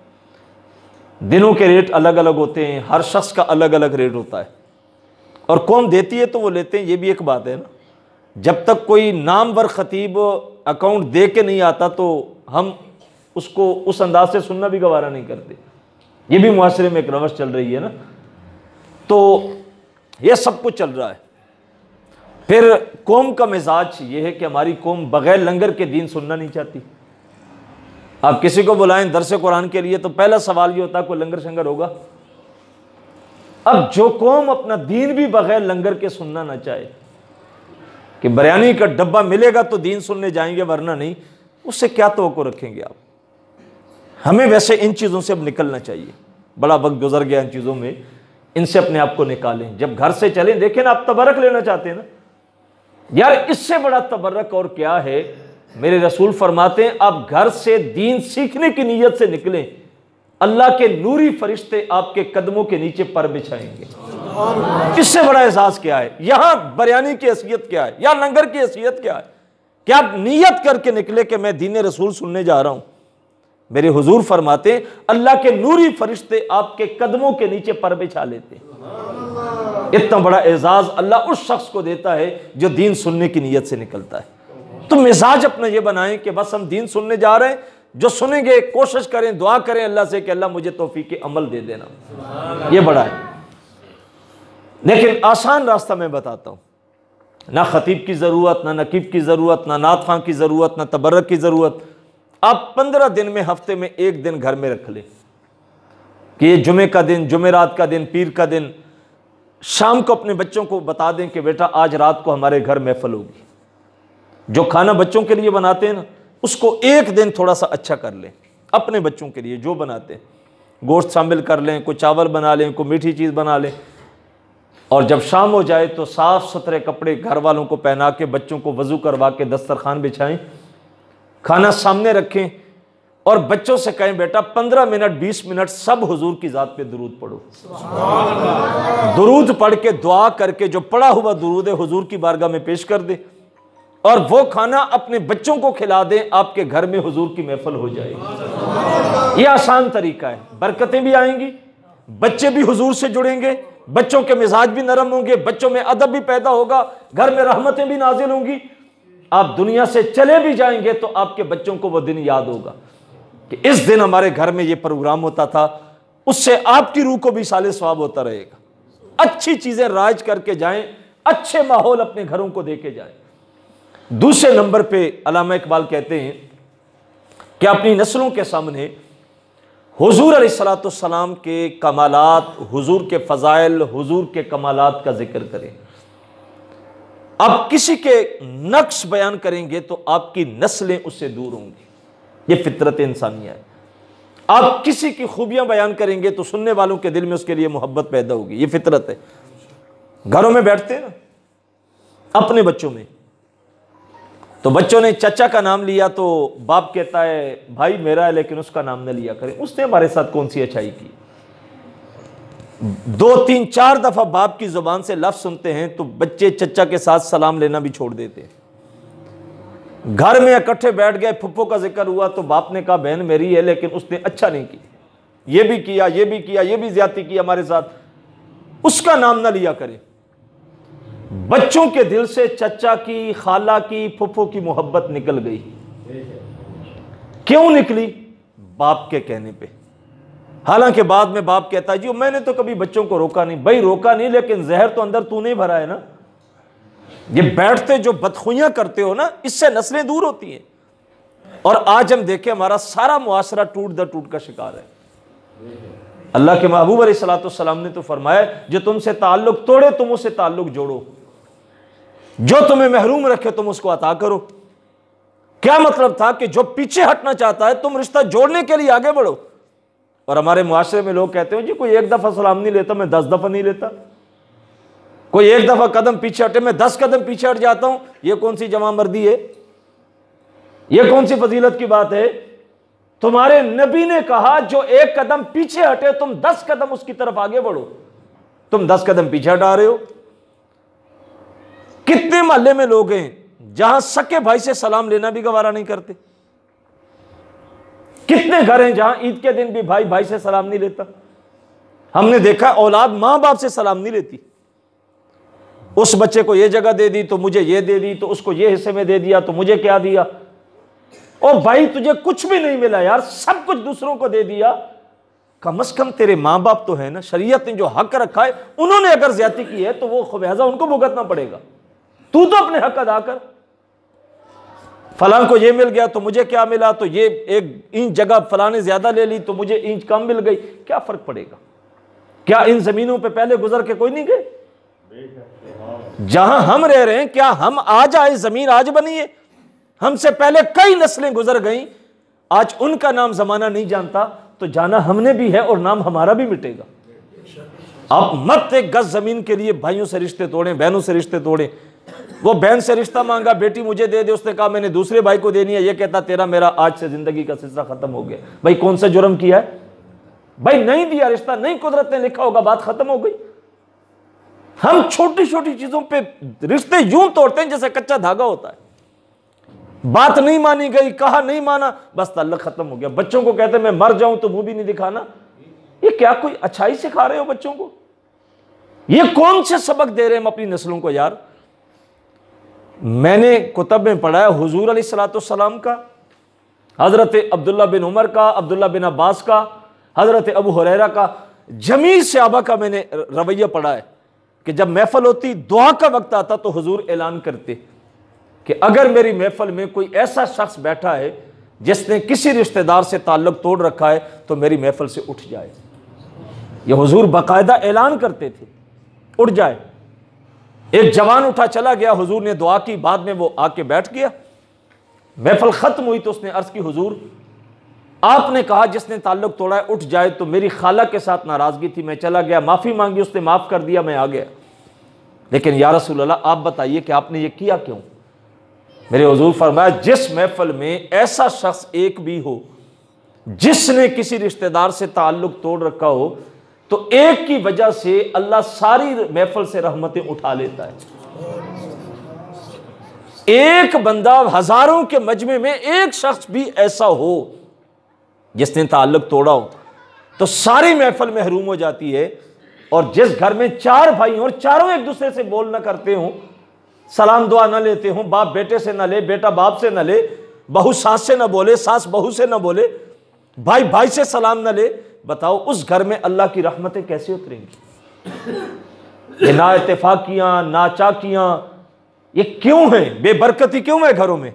दिनों के रेट अलग अलग होते हैं, हर शख्स का अलग अलग रेट होता है और कौन देती है तो वो लेते हैं, ये भी एक बात है ना। जब तक कोई नामवर खतीब अकाउंट दे के नहीं आता तो हम उसको उस अंदाज से सुनना भी गवारा नहीं करते। ये भी मुआशरे में एक रवश चल रही है ना। तो ये सब कुछ चल रहा है। फिर कौम का मिजाज ये है कि हमारी कौम बगैर लंगर के दीन सुनना नहीं चाहती। आप किसी को बुलाएं दरसे कुरान के लिए तो पहला सवाल ये होता है कोई लंगर शंगर होगा। अब जो कौम अपना दीन भी बगैर लंगर के सुनना ना चाहे कि बिरयानी का डब्बा मिलेगा तो दीन सुनने जाएंगे वरना नहीं, उससे क्या तवक्को रखेंगे आप? हमें वैसे इन चीज़ों से अब निकलना चाहिए। बड़ा वक्त गुजर गया इन चीज़ों में, इनसे अपने आप को निकालें। जब घर से चलें, देखें ना, आप तबरक लेना चाहते हैं ना यार, इससे बड़ा तबरक और क्या है? मेरे रसूल फरमाते हैं आप घर से दीन सीखने की नीयत से निकलें, अल्लाह के नूरी फरिश्ते आपके कदमों के नीचे पर बिछाएंगे। इससे बड़ा एहसास क्या है? यहां बिरयानी की हैसियत क्या है या लंगर की हैसियत क्या है? क्या आप नीयत करके निकले कि मैं दीन रसूल सुनने जा रहा हूं? मेरे हुजूर फरमाते हैं अल्लाह के नूरी फरिश्ते आपके कदमों के नीचे पर बिछा लेते हैं। इतना बड़ा एजाज अल्लाह उस शख्स को देता है जो दीन सुनने की नीयत से निकलता है। तो मिजाज अपना ये बनाएं कि बस हम दीन सुनने जा रहे हैं, जो सुनेंगे कोशिश करें, दुआ करें अल्लाह से कि अल्लाह मुझे तौफीक अमल दे देना। ये बड़ा है। लेकिन आसान रास्ता मैं बताता हूं, ना खतीब की ज़रूरत, ना नकीब की ज़रूरत, ना नात खां की ज़रूरत, ना तबर्रक की ज़रूरत। आप 15 दिन में, हफ्ते में एक दिन घर में रख लें कि ये जुमे का दिन, जुमेरात का दिन, पीर का दिन, शाम को अपने बच्चों को बता दें कि बेटा आज रात को हमारे घर महफिल होगी। जो खाना बच्चों के लिए बनाते हैं ना, उसको एक दिन थोड़ा सा अच्छा कर लें। अपने बच्चों के लिए जो बनाते हैं, गोश्त शामिल कर लें, कोई चावल बना लें, कोई मीठी चीज़ बना लें। और जब शाम हो जाए तो साफ़ सुथरे कपड़े घर वालों को पहना के, बच्चों को वज़ू करवा के दस्तरखान बिछाएं, खाना सामने रखें और बच्चों से कहें बेटा 15 मिनट 20 मिनट सब हुजूर की ज़ात पे दुरूद पढ़ो। दुरूद पढ़ के दुआ करके जो पढ़ा हुआ दुरूद है हुजूर की बारगाह में पेश कर दे और वो खाना अपने बच्चों को खिला दें, आपके घर में हुजूर की महफिल हो जाएगी। ये आसान तरीका है, बरकतें भी आएंगी, बच्चे भी हुजूर से जुड़ेंगे, बच्चों के मिजाज भी नरम होंगे, बच्चों में अदब भी पैदा होगा, घर में रहमतें भी नाजिल होंगी। आप दुनिया से चले भी जाएंगे तो आपके बच्चों को वो दिन याद होगा कि इस दिन हमारे घर में ये प्रोग्राम होता था, उससे आपकी रूह को भी साले सवाब होता रहेगा। अच्छी चीजें राज करके जाएं, अच्छे माहौल अपने घरों को देके जाएं। दूसरे नंबर पे अल्लामा इकबाल कहते हैं कि अपनी नस्लों के सामने हुजूर अलैहिस्सलाम के कमालात, हुजूर के फ़ज़ाइल, हुजूर के कमालात का जिक्र करें। आप किसी के नक्श बयान करेंगे तो आपकी नस्लें उससे दूर होंगी। ये फितरत इंसानिया है। आप किसी की खूबियां बयान करेंगे तो सुनने वालों के दिल में उसके लिए मोहब्बत पैदा होगी। ये फितरत है। घरों में बैठते हैं ना अपने बच्चों में, तो बच्चों ने चचा का नाम लिया तो बाप कहता है भाई मेरा है लेकिन उसका नाम न लिया करें, उसने हमारे साथ कौन सी अच्छाई की। 2, 3, 4 दफा बाप की जुबान से लफ्ज सुनते हैं तो बच्चे चचा के साथ सलाम लेना भी छोड़ देते हैं। घर में इकट्ठे बैठ गए, फुप्पो का जिक्र हुआ तो बाप ने कहा बहन मेरी है लेकिन उसने अच्छा नहीं किया, ये भी किया, ये भी किया, ये भी ज्यादती की हमारे साथ, उसका नाम ना लिया करें। बच्चों के दिल से चचा की, खाला की, फुप्पो की मोहब्बत निकल गई। क्यों निकली? बाप के कहने पे। हालांकि बाद में बाप कहता है जी मैंने तो कभी बच्चों को रोका नहीं। भाई रोका नहीं लेकिन जहर तो अंदर तूने भरा है ना। ये बैठते जो बदखुइयां करते हो ना, इससे नस्लें दूर होती हैं। और आज हम देखें हमारा सारा मुआशरा टूट दर टूट का शिकार है। अल्लाह के महबूब अलैहिस्सलाम ने तो फरमाया जो तुमसे ताल्लुक तोड़े तुम उससे ताल्लुक जोड़ो, जो तुम्हें महरूम रखे तुम उसको अता करो। क्या मतलब था कि जो पीछे हटना चाहता है तुम रिश्ता जोड़ने के लिए आगे बढ़ो। और हमारे मुआशरे में लोग कहते हैं जी कोई एक दफा सलाम नहीं लेता मैं 10 दफा नहीं लेता, कोई एक दफा कदम पीछे हटे मैं 10 कदम पीछे हट जाता हूं। यह कौन सी जमा मर्दी है? यह कौन सी फजीलत की बात है? तुम्हारे नबी ने कहा जो एक कदम पीछे हटे तुम 10 कदम उसकी तरफ आगे बढ़ो, तुम 10 कदम पीछे हटा रहे हो। कितने मोहल्ले में लोग हैं जहां सके भाई से सलाम लेना भी गवारा नहीं करते। कितने घर हैं जहां ईद के दिन भी भाई भाई से सलाम नहीं लेता। हमने देखा औलाद मां बाप से सलाम नहीं लेती। उस बच्चे को यह जगह दे दी तो मुझे यह दे दी, तो उसको यह हिस्से में दे दिया तो मुझे क्या दिया। ओ भाई तुझे कुछ भी नहीं मिला यार, सब कुछ दूसरों को दे दिया। कम से कम तेरे मां बाप तो है ना, शरीयत ने जो हक रखा है उन्होंने अगर ज्यादती की है तो वो खमियाजा उनको भुगतना पड़ेगा। तू तो अपने हक अदा कर। फलां को ये मिल गया तो मुझे क्या मिला, तो ये 1 इंच जगह फलां ने ज्यादा ले ली तो मुझे इंच कम मिल गई, क्या फर्क पड़ेगा? क्या इन जमीनों पे पहले गुजर के कोई नहीं गए? जहां हम रह रहे हैं क्या हम आज आए, जमीन आज बनी है? हमसे पहले कई नस्लें गुजर गई, आज उनका नाम जमाना नहीं जानता तो जाना हमने भी है और नाम हमारा भी मिटेगा। आप मत एक गज जमीन के लिए भाइयों से रिश्ते तोड़े, बहनों से रिश्ते तोड़े। वो बहन से रिश्ता मांगा, बेटी मुझे दे दे, उसने कहा मैंने दूसरे भाई को देनी है, ये कहता तेरा मेरा आज से जिंदगी का सिलसिला खत्म हो गया। भाई कौन सा जुर्म किया है? भाई नहीं दिया रिश्ता, नहीं कुदरत ने लिखा होगा, बात खत्म हो गई। हम छोटी छोटी चीजों पे रिश्ते यूं तोड़ते हैं जैसे कच्चा धागा होता है। बात नहीं मानी गई, कहा नहीं माना, बस ताल्लुक खत्म हो गया। बच्चों को कहते मैं मर जाऊं तो मुंह भी नहीं दिखाना। ये क्या कोई अच्छाई सिखा रहे हो बच्चों को? ये कौन से सबक दे रहे हैं हम अपनी नस्लों को यार? मैंने कुतब में पढ़ा है हुजूर अलैहिस्सलाम का, हजरत अब्दुल्ला बिन उमर का, अब्दुल्ला बिन अब्बास का, हजरत अबू हुरैरा का, जमीर सहाबा का मैंने रवैया पढ़ा है कि जब महफिल होती, दुआ का वक्त आता तो हुजूर ऐलान करते कि अगर मेरी महफिल में कोई ऐसा शख्स बैठा है जिसने किसी रिश्तेदार से ताल्लुक तोड़ रखा है तो मेरी महफिल से उठ जाए। ये हुजूर बाकायदा ऐलान करते थे, उठ जाए। एक जवान उठा चला गया, हुजूर ने दुआ की, बाद में वो आके बैठ गया। महफिल खत्म हुई तो उसने अर्ज की हुजूर आपने कहा जिसने ताल्लुक तोड़ा है उठ जाए, तो मेरी खाला के साथ नाराजगी थी, मैं चला गया, माफी मांगी, उसने माफ कर दिया, मैं आ गया। लेकिन या रसूल अल्लाह आप बताइए कि आपने ये किया क्यों? मेरे हुजूर फरमाया जिस महफिल में ऐसा शख्स एक भी हो जिसने किसी रिश्तेदार से ताल्लुक तोड़ रखा हो तो एक की वजह से अल्लाह सारी महफिल से रहमतें उठा लेता है। एक बंदा हजारों के मजमे में एक शख्स भी ऐसा हो जिसने ताल्लुक तोड़ा हो तो सारी महफिल महरूम हो जाती है। और जिस घर में 4 भाई और चारों एक दूसरे से बोल ना करते हो, सलाम दुआ ना लेते हो, बाप बेटे से ना ले, बेटा बाप से ना ले, बहू सास से ना बोले, सास बहू से ना बोले, भाई भाई से सलाम ना ले, बताओ उस घर में अल्लाह की रहमतें कैसे उतरेंगी? ये ना इत्तेफाकियां, ना चाकियां, ये क्यों है? बेबरकती क्यों है घरों में?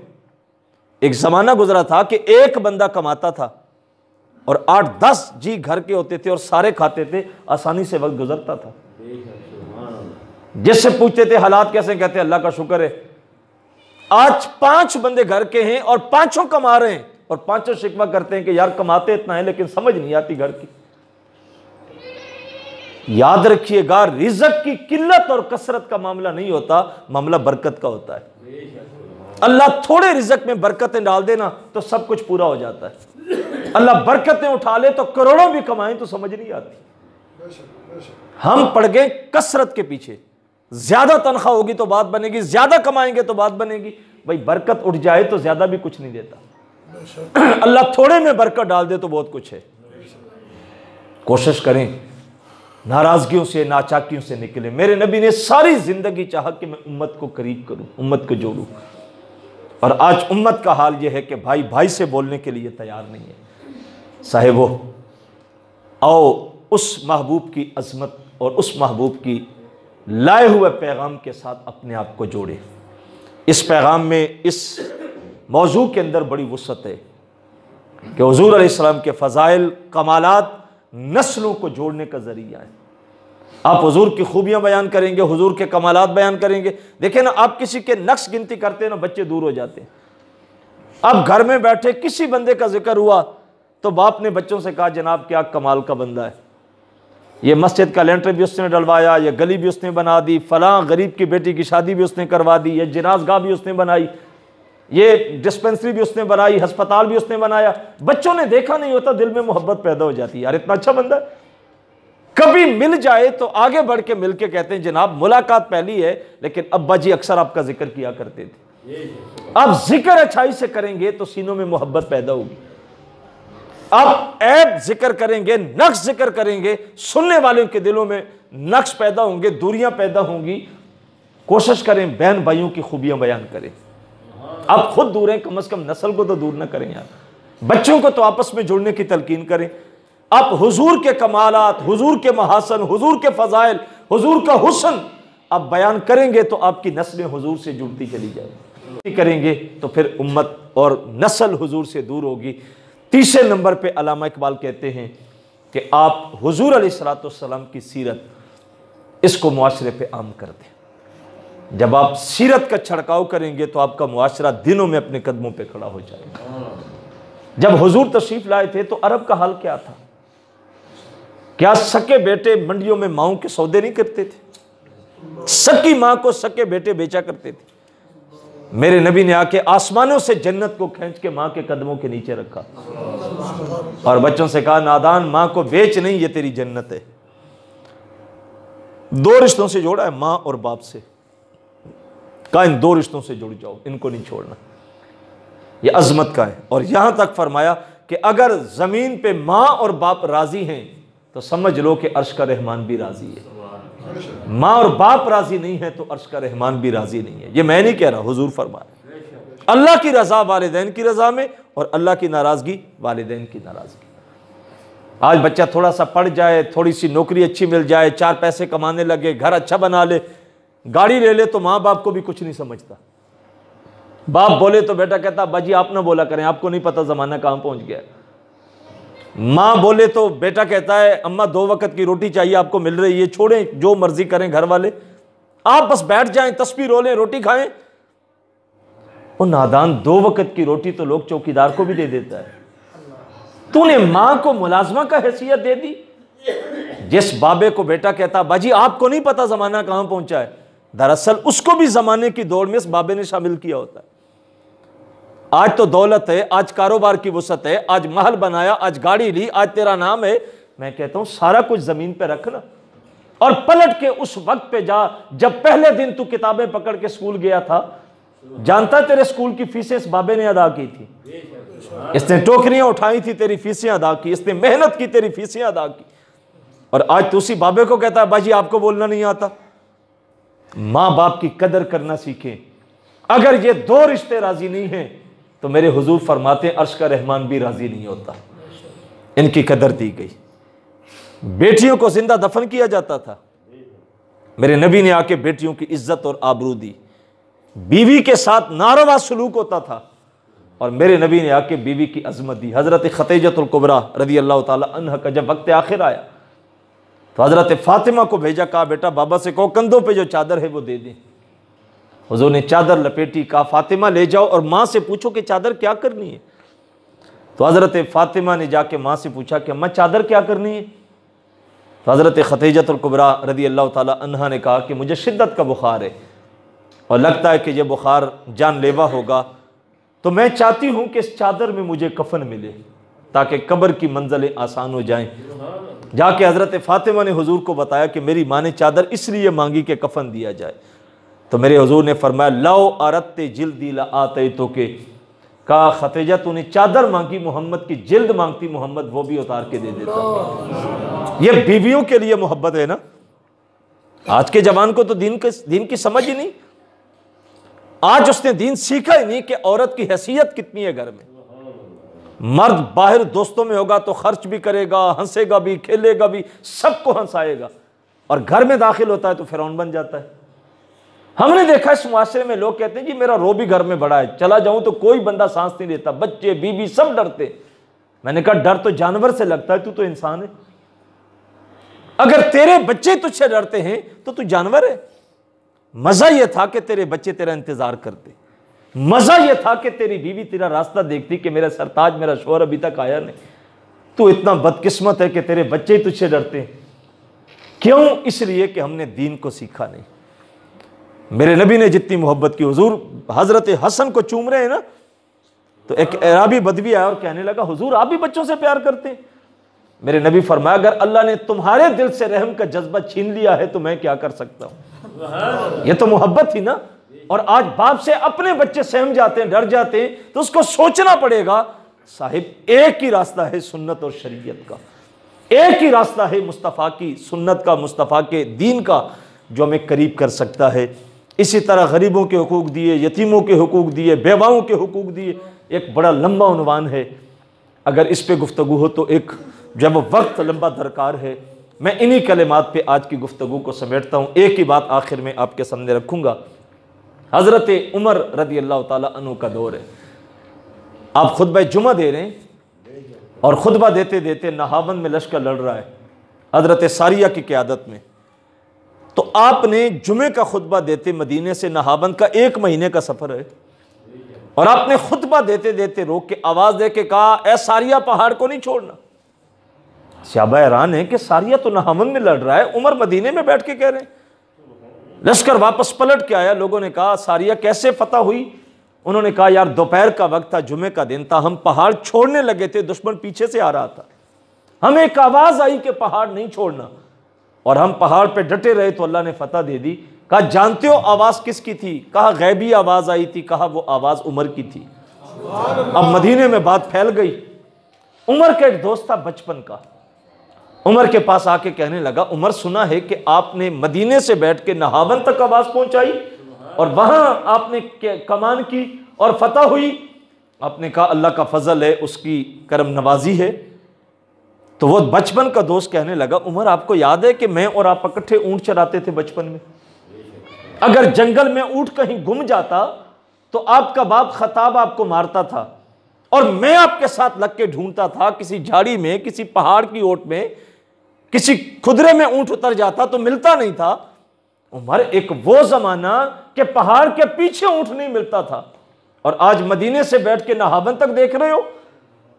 एक जमाना गुजरा था कि एक बंदा कमाता था और 8-10 जी घर के होते थे और सारे खाते थे, आसानी से वक्त गुजरता था। जिससे पूछते थे हालात कैसे, कहते अल्लाह का शुक्र है। आज 5 बंदे घर के हैं और 5 कमा रहे हैं और 5 शिकवा करते हैं कि यार कमाते इतना है लेकिन समझ नहीं आती घर की। याद रखिएगा, रिज़्क़ की किल्लत और कसरत का मामला नहीं होता, मामला बरकत का होता है। अल्लाह थोड़े रिज़्क़ में बरकतें डाल देना तो सब कुछ पूरा हो जाता है। अल्लाह बरकतें उठा ले तो करोड़ों भी कमाएं तो समझ नहीं आती। हम पड़ गए कसरत के पीछे। ज्यादा तनख्वाह होगी तो बात बनेगी, ज्यादा कमाएंगे तो बात बनेगी। भाई बरकत उठ जाए तो ज्यादा भी कुछ नहीं देता। अल्लाह थोड़े में बरकत डाल दे तो बहुत कुछ है। कोशिश करें नाराजगियों से, नाचाकियों से निकले। मेरे नबी ने सारी जिंदगी चाहा कि मैं उम्मत को करीब करूं, उम्मत को जोड़ूं, और आज उम्मत का हाल यह है कि भाई भाई से बोलने के लिए तैयार नहीं है। साहिबो, आओ उस महबूब की अजमत और उस महबूब की लाए हुए पैगाम के साथ अपने आप को जोड़े। इस पैगाम में, इस मौजू के अंदर बड़ी वुसअत है कि हुजूर अलैहिस्सलाम के फ़ज़ाइल, कमालात नस्लों को जोड़ने का ज़रिया है। आप हुजूर की खूबियाँ बयान करेंगे, हुजूर के कमालात बयान करेंगे। देखें ना, आप किसी के नक्श गिनती करते हैं ना, बच्चे दूर हो जाते हैं। अब घर में बैठे किसी बंदे का जिक्र हुआ तो बाप ने बच्चों से कहा जनाब क्या कमाल का बंदा है, ये मस्जिद का लेंटर भी उसने डलवाया, ये गली भी उसने बना दी, फलां गरीब की बेटी की शादी भी उसने करवा दी, ये जनाज़गाह भी उसने बनाई, ये डिस्पेंसरी भी उसने बनाई, अस्पताल भी उसने बनाया। बच्चों ने देखा नहीं होता, दिल में मोहब्बत पैदा हो जाती है, यार इतना अच्छा बंदा। कभी मिल जाए तो आगे बढ़ के मिल के कहते हैं जनाब मुलाकात पहली है लेकिन अब्बा जी अक्सर आपका जिक्र किया करते थे। अब जिक्र अच्छाई से करेंगे तो सीनों में मोहब्बत पैदा होगी। अब ऐब जिक्र करेंगे, नक्श जिक्र करेंगे, सुनने वालों के दिलों में नक्श पैदा होंगे, दूरियां पैदा होंगी। कोशिश करें बहन भाइयों की खूबियां बयान करें। आप खुद दूर हैं, कम से कम नस्ल को तो दूर ना करें यार। बच्चों को तो आपस में जुड़ने की तलकीन करें। आप हुजूर के कमालात, हुजूर के महासन, हुजूर के फजाइल, हुजूर का हुस्न आप बयान करेंगे तो आपकी नस्लें हुजूर से जुड़ती चली जाएगी। करेंगे तो फिर उम्मत और नस्ल हुजूर से दूर होगी। तीसरे नंबर पे अल्लामा इकबाल कहते हैं कि आप हुजूर अलैहिस्सलाम की सीरत, इसको मुआशरे पे आम कर दें। जब आप सीरत का छिड़काव करेंगे तो आपका मुआशरा दिनों में अपने कदमों पे खड़ा हो जाएगा। जब हुजूर तशरीफ लाए थे तो अरब का हाल क्या था? क्या सके बेटे मंडियों में माओं के सौदे नहीं करते थे? सकी मां को सके बेटे बेचा करते थे। मेरे नबी ने आके आसमानों से जन्नत को खींच के मां के कदमों के नीचे रखा और बच्चों से कहा नादान मां को बेच नहीं, ये तेरी जन्नत है। 2 रिश्तों से जोड़ा है, मां और बाप से। कहा इन 2 रिश्तों से जुड़ जाओ, इनको नहीं छोड़ना। ये अजमत का है। और यहां तक फरमाया कि अगर जमीन पे मां और बाप राजी हैं तो समझ लो कि अर्श का रहमान भी राजी है। माँ और बाप राजी नहीं है तो अर्श का रहमान भी राजी नहीं है। ये मैं नहीं कह रहा, हुजूर फरमाए। अल्लाह की रजा वालिदैन की रजा में और अल्लाह की नाराजगी वालिदैन की नाराजगी। आज बच्चा थोड़ा सा पढ़ जाए, थोड़ी सी नौकरी अच्छी मिल जाए, 4 पैसे कमाने लगे, घर अच्छा बना ले, गाड़ी ले ले तो माँ बाप को भी कुछ नहीं समझता। बाप बोले तो बेटा कहता बाजी आप ना बोला करें, आपको नहीं पता जमाना कहाँ पहुंच गया। माँ बोले तो बेटा कहता है अम्मा 2 वक्त की रोटी चाहिए, आपको मिल रही है, छोड़ें जो मर्जी करें घर वाले, आप बस बैठ जाएं, तस्बीह रोलें, रोटी खाएं। वो नादान 2 वक्त की रोटी तो लोग चौकीदार को भी दे देता है। तूने माँ को मुलाजमा का हैसियत दे दी। जिस बाबे को बेटा कहता बाजी आपको नहीं पता जमाना कहाँ पहुंचा है, दरअसल उसको भी जमाने की दौड़ में इस बाबे ने शामिल किया होता है। आज तो दौलत है, आज कारोबार की वसअत है, आज महल बनाया, आज गाड़ी ली, आज तेरा नाम है। मैं कहता हूं सारा कुछ जमीन पे रखना और पलट के उस वक्त पे जा जब पहले दिन तू किताबें पकड़ के स्कूल गया था। जानता तेरे स्कूल की फीसें इस बाबे ने अदा की थी। इसने टोकरियां उठाई थी, तेरी फीसें अदा की, इसने मेहनत की, तेरी फीसें अदा की। और आज तो उसी बाबे को कहता है बाजी आपको बोलना नहीं आता। माँ बाप की कदर करना सीखें। अगर ये दो रिश्ते राजी नहीं हैं तो मेरे हुजूर फरमाते हैं अर्श का रहमान भी राजी नहीं होता। इनकी कदर दी गई। बेटियों को जिंदा दफन किया जाता था, मेरे नबी ने आके बेटियों की इज्जत और आबरू दी। बीवी के साथ नारवा सलूक होता था और मेरे नबी ने आके बीवी की अजमत दी। हजरत खतीजतुल कुबरा रदी अल्लाह ताला अन्हा का जब वक्त आखिर आया तो हजरत फातिमा को भेजा, कहा बेटा बाबा से कहो कंधों पे जो चादर है वो दे दें। हुजूर ने चादर लपेटी, कहा फातिमा ले जाओ और माँ से पूछो कि चादर क्या करनी है। तो हजरत फातिमा ने जाके माँ से पूछा कि अम्मा चादर क्या करनी है। तो हजरत खतीजतुल कुबरा रदी अल्लाह ताला अन्हा ने कहा कि मुझे शिद्दत का बुखार है और लगता है कि ये बुखार जानलेवा होगा, तो मैं चाहती हूँ कि इस चादर में मुझे कफन मिले ताकि कब्र की मंजिलें आसान हो जाएं। जाके हजरत फातिमा ने हुजूर को बताया कि मेरी माँ ने चादर इसलिए मांगी कि कफन दिया जाए। तो मेरे हुजूर ने फरमाया लो अरत्ते जिल्दी ला आते तो के, कहा खतीजा तूने चादर मांगी, मोहम्मद की जिल्द मांगती मोहम्मद वो भी उतार के दे देता। ये बीवियों के लिए मोहब्बत है ना। आज के जवान को तो दीन की समझ ही नहीं। आज उसने दीन सीखा ही नहीं कि औरत की हैसियत कितनी है घर में। मर्द बाहर दोस्तों में होगा तो खर्च भी करेगा, हंसेगा भी, खेलेगा भी, सबको हंसाएगा, और घर में दाखिल होता है तो फिरौन बन जाता है। हमने देखा इस मुआशरे में लोग कहते हैं जी मेरा रो भी घर में बड़ा है, चला जाऊं तो कोई बंदा सांस नहीं लेता, बच्चे बीबी सब डरते। मैंने कहा डर तो जानवर से लगता है, तू तो इंसान है। अगर तेरे बच्चे तुझसे डरते हैं तो तू जानवर है। मजा यह था कि तेरे बच्चे तेरा इंतजार करते, मजा यह था कि तेरी बीवी तेरा रास्ता देखती कि मेरा सरताज मेरा शोहर अभी तक आया नहीं। तू इतना बदकिस्मत है कि तेरे बच्चे ही तुझसे डरते हैं। क्यों? इसलिए कि हमने दीन को सीखा नहीं। मेरे नबी ने जितनी मोहब्बत की, हुजूर हजरत हसन को चूम रहे हैं ना, तो एक अराबी बदवी आया और कहने लगा हुजूर आप भी बच्चों से प्यार करते हैं। मेरे नबी फरमाया अगर अल्लाह ने तुम्हारे दिल से रहम का जज्बा छीन लिया है तो मैं क्या कर सकता हूं। यह तो मोहब्बत थी ना। और आज बाप से अपने बच्चे सहम जाते हैं, डर जाते हैं, तो उसको सोचना पड़ेगा साहिब एक ही रास्ता है सुन्नत और शरीयत का, एक ही रास्ता है मुस्तफ़ा की सुन्नत का, मुस्तफ़ा के दीन का, जो हमें करीब कर सकता है। इसी तरह गरीबों के हुकूक दिए, यतीमों के हुकूक दिए, बेवाओं के हुकूक दिए, एक बड़ा लंबा उन्वान है। अगर इस पे गुफ्तगू हो तो एक जब वक्त लंबा दरकार है। मैं इन्हीं कलिमात पे आज की गुफ्तगू को समेटता हूँ। एक ही बात आखिर में आपके सामने रखूँगा। हज़रत उमर रदी अल्लाह ताला अन्हु का दौर है। आप खुतबा जुमा दे रहे हैं और खुतबा देते देते नहावन में लश्कर लड़ रहा है हज़रत सारिया की क़यादत में। तो आपने जुमे का खुतबा देते मदीने से नहावन का 1 महीने का सफ़र है, और आपने खुतबा देते देते रोक के आवाज़ दे के कहा ए सारिया पहाड़ को नहीं छोड़ना। सहाबा हैरान है कि सारिया तो नहावन में लड़ रहा है, उमर मदीने में बैठ के कह रहे हैं। लश्कर वापस पलट के आया। लोगों ने कहा सारिया कैसे फतह हुई? उन्होंने कहा यार दोपहर का वक्त था, जुमे का दिन था, हम पहाड़ छोड़ने लगे थे, दुश्मन पीछे से आ रहा था, हमें एक आवाज़ आई कि पहाड़ नहीं छोड़ना, और हम पहाड़ पे डटे रहे तो अल्लाह ने फतह दे दी। कहा जानते हो आवाज़ किसकी थी? कहा गैबी आवाज़ आई थी। कहा वो आवाज़ उमर की थी। अब मदीने में बात फैल गई। उमर का एक दोस्त था बचपन का, उमर के पास आके कहने लगा उमर सुना है कि आपने मदीने से बैठ के नहावन तक आवाज़ पहुंचाई और वहां आपने कमान की और फतह हुई। आपने कहा अल्लाह का फजल है, उसकी करम नवाजी है। तो वो बचपन का दोस्त कहने लगा उमर आपको याद है कि मैं और आप इकट्ठे ऊंट चराते थे बचपन में? अगर जंगल में ऊंट कहीं गुम जाता तो आपका बाप खताब आपको मारता था और मैं आपके साथ लग के ढूंढता था। किसी झाड़ी में, किसी पहाड़ की ओट में, किसी खुदरे में ऊंट उतर जाता तो मिलता नहीं था। उमर एक वो जमाना के पहाड़ के पीछे ऊंट नहीं मिलता था, और आज मदीने से बैठ के नहावन तक देख रहे हो।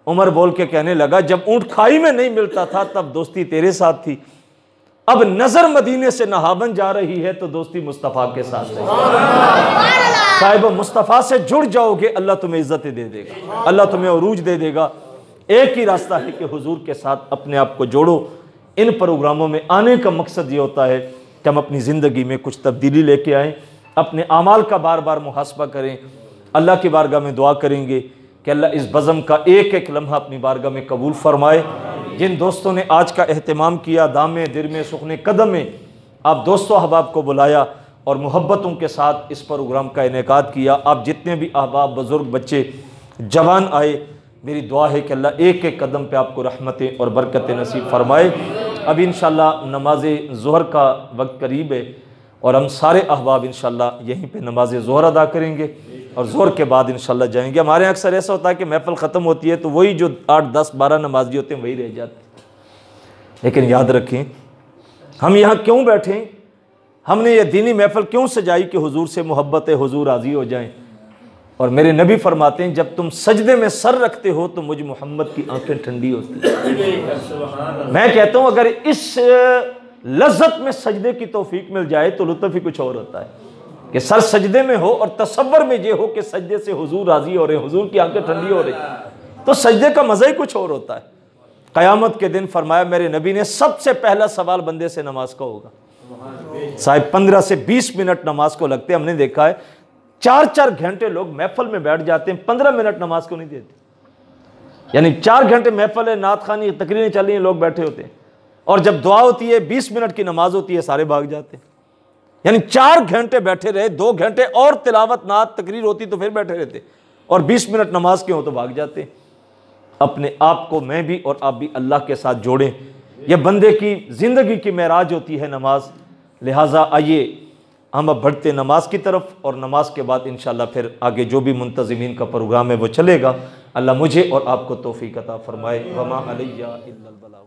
उमर बोल के कहने लगा जब ऊंट खाई में नहीं मिलता था तब दोस्ती तेरे साथ थी, अब नजर मदीने से नहावन जा रही है तो दोस्ती मुस्तफ़ा के साथ है। साहिब मुस्तफ़ा से जुड़ जाओगे अल्लाह तुम्हें इज्जत दे देगा, अल्लाह तुम्हें उरूज दे देगा। एक ही रास्ता है कि हुजूर के साथ अपने आप को जोड़ो। इन प्रोग्रामों में आने का मकसद ये होता है कि हम अपनी ज़िंदगी में कुछ तब्दीली लेके आएँ, अपने आमाल का बार बार मुहासबा करें, अल्लाह की बारगाह में दुआ करेंगे कि अल्लाह इस बज़म का एक एक लम्हा अपनी बारगाह में कबूल फरमाए। जिन दोस्तों ने आज का एहतमाम किया, दामे दिरमे सुखने कदम में आप दोस्तों अहबाब को बुलाया और मोहब्बतों के साथ इस प्रोग्राम का इनेकाद किया, आप जितने भी अहबाब बुज़ुर्ग बच्चे जवान आए, मेरी दुआ है कि अल्लाह एक एक कदम पे आपको रहमतें और बरकतें नसीब फरमाए। अब इंशाअल्लाह नमाज ज़ोहर का वक्त करीब है और हम सारे अहबाब इंशाअल्लाह यहीं पे नमाज ज़ोहर अदा करेंगे और ज़ोहर के बाद इंशाअल्लाह जाएंगे। हमारे यहाँ अक्सर ऐसा होता है कि महफ़िल ख़त्म होती है तो वही जो 8, 10, 12 नमाजी होते हैं वही रह जाते हैं। लेकिन याद रखें, हम यहाँ क्यों बैठे, हमने ये दीनी महफ़िल क्यों सजाई कि हुजूर से मोहब्बत हुजूर राज़ी हो जाएं। और मेरे नबी फरमाते हैं, जब तुम सजदे में सर रखते हो तो मुझ मोहम्मद की आंखें ठंडी होती हैं। मैं कहता हूँ अगर इस लज्जत में सजदे की तौफीक मिल जाए तो लुत्फ़ ही कुछ और होता है कि सर सजदे में हो और तसव्वुर में ये हो कि सजदे से हुजूर राज़ी हो रहे, हुजूर की आंखें ठंडी हो रही, तो सजदे का मज़ा ही कुछ और होता है। क़यामत के दिन फरमाया मेरे नबी ने, सबसे पहला सवाल बंदे से नमाज का होगा। साहिब 15 से 20 मिनट नमाज को लगते हैं। हमने देखा है 4-4 घंटे लोग महफिल में बैठ जाते हैं, 15 मिनट नमाज को नहीं देते। यानी 4 घंटे महफिल है, नात खानी तकरीरें चल रही हैं, लोग बैठे होते हैं और जब दुआ होती है 20 मिनट की नमाज होती है, सारे भाग जाते हैं। यानी 4 घंटे बैठे रहे, 2 घंटे और तिलावत नात तकरीर होती तो फिर बैठे रहते और 20 मिनट नमाज के हो तो भाग जाते। अपने आप को मैं भी और आप भी अल्लाह के साथ जोड़ें। यह बंदे की ज़िंदगी की मेराज होती है नमाज। लिहाजा आइए हम अब बढ़ते नमाज की तरफ और नमाज के बाद इंशाअल्लाह फिर आगे जो भी मुंतज़िमीन का प्रोग्राम है वो चलेगा। अल्लाह मुझे और आपको तौफीक अता फरमाए। वमा अलैया इल्लल बलाग।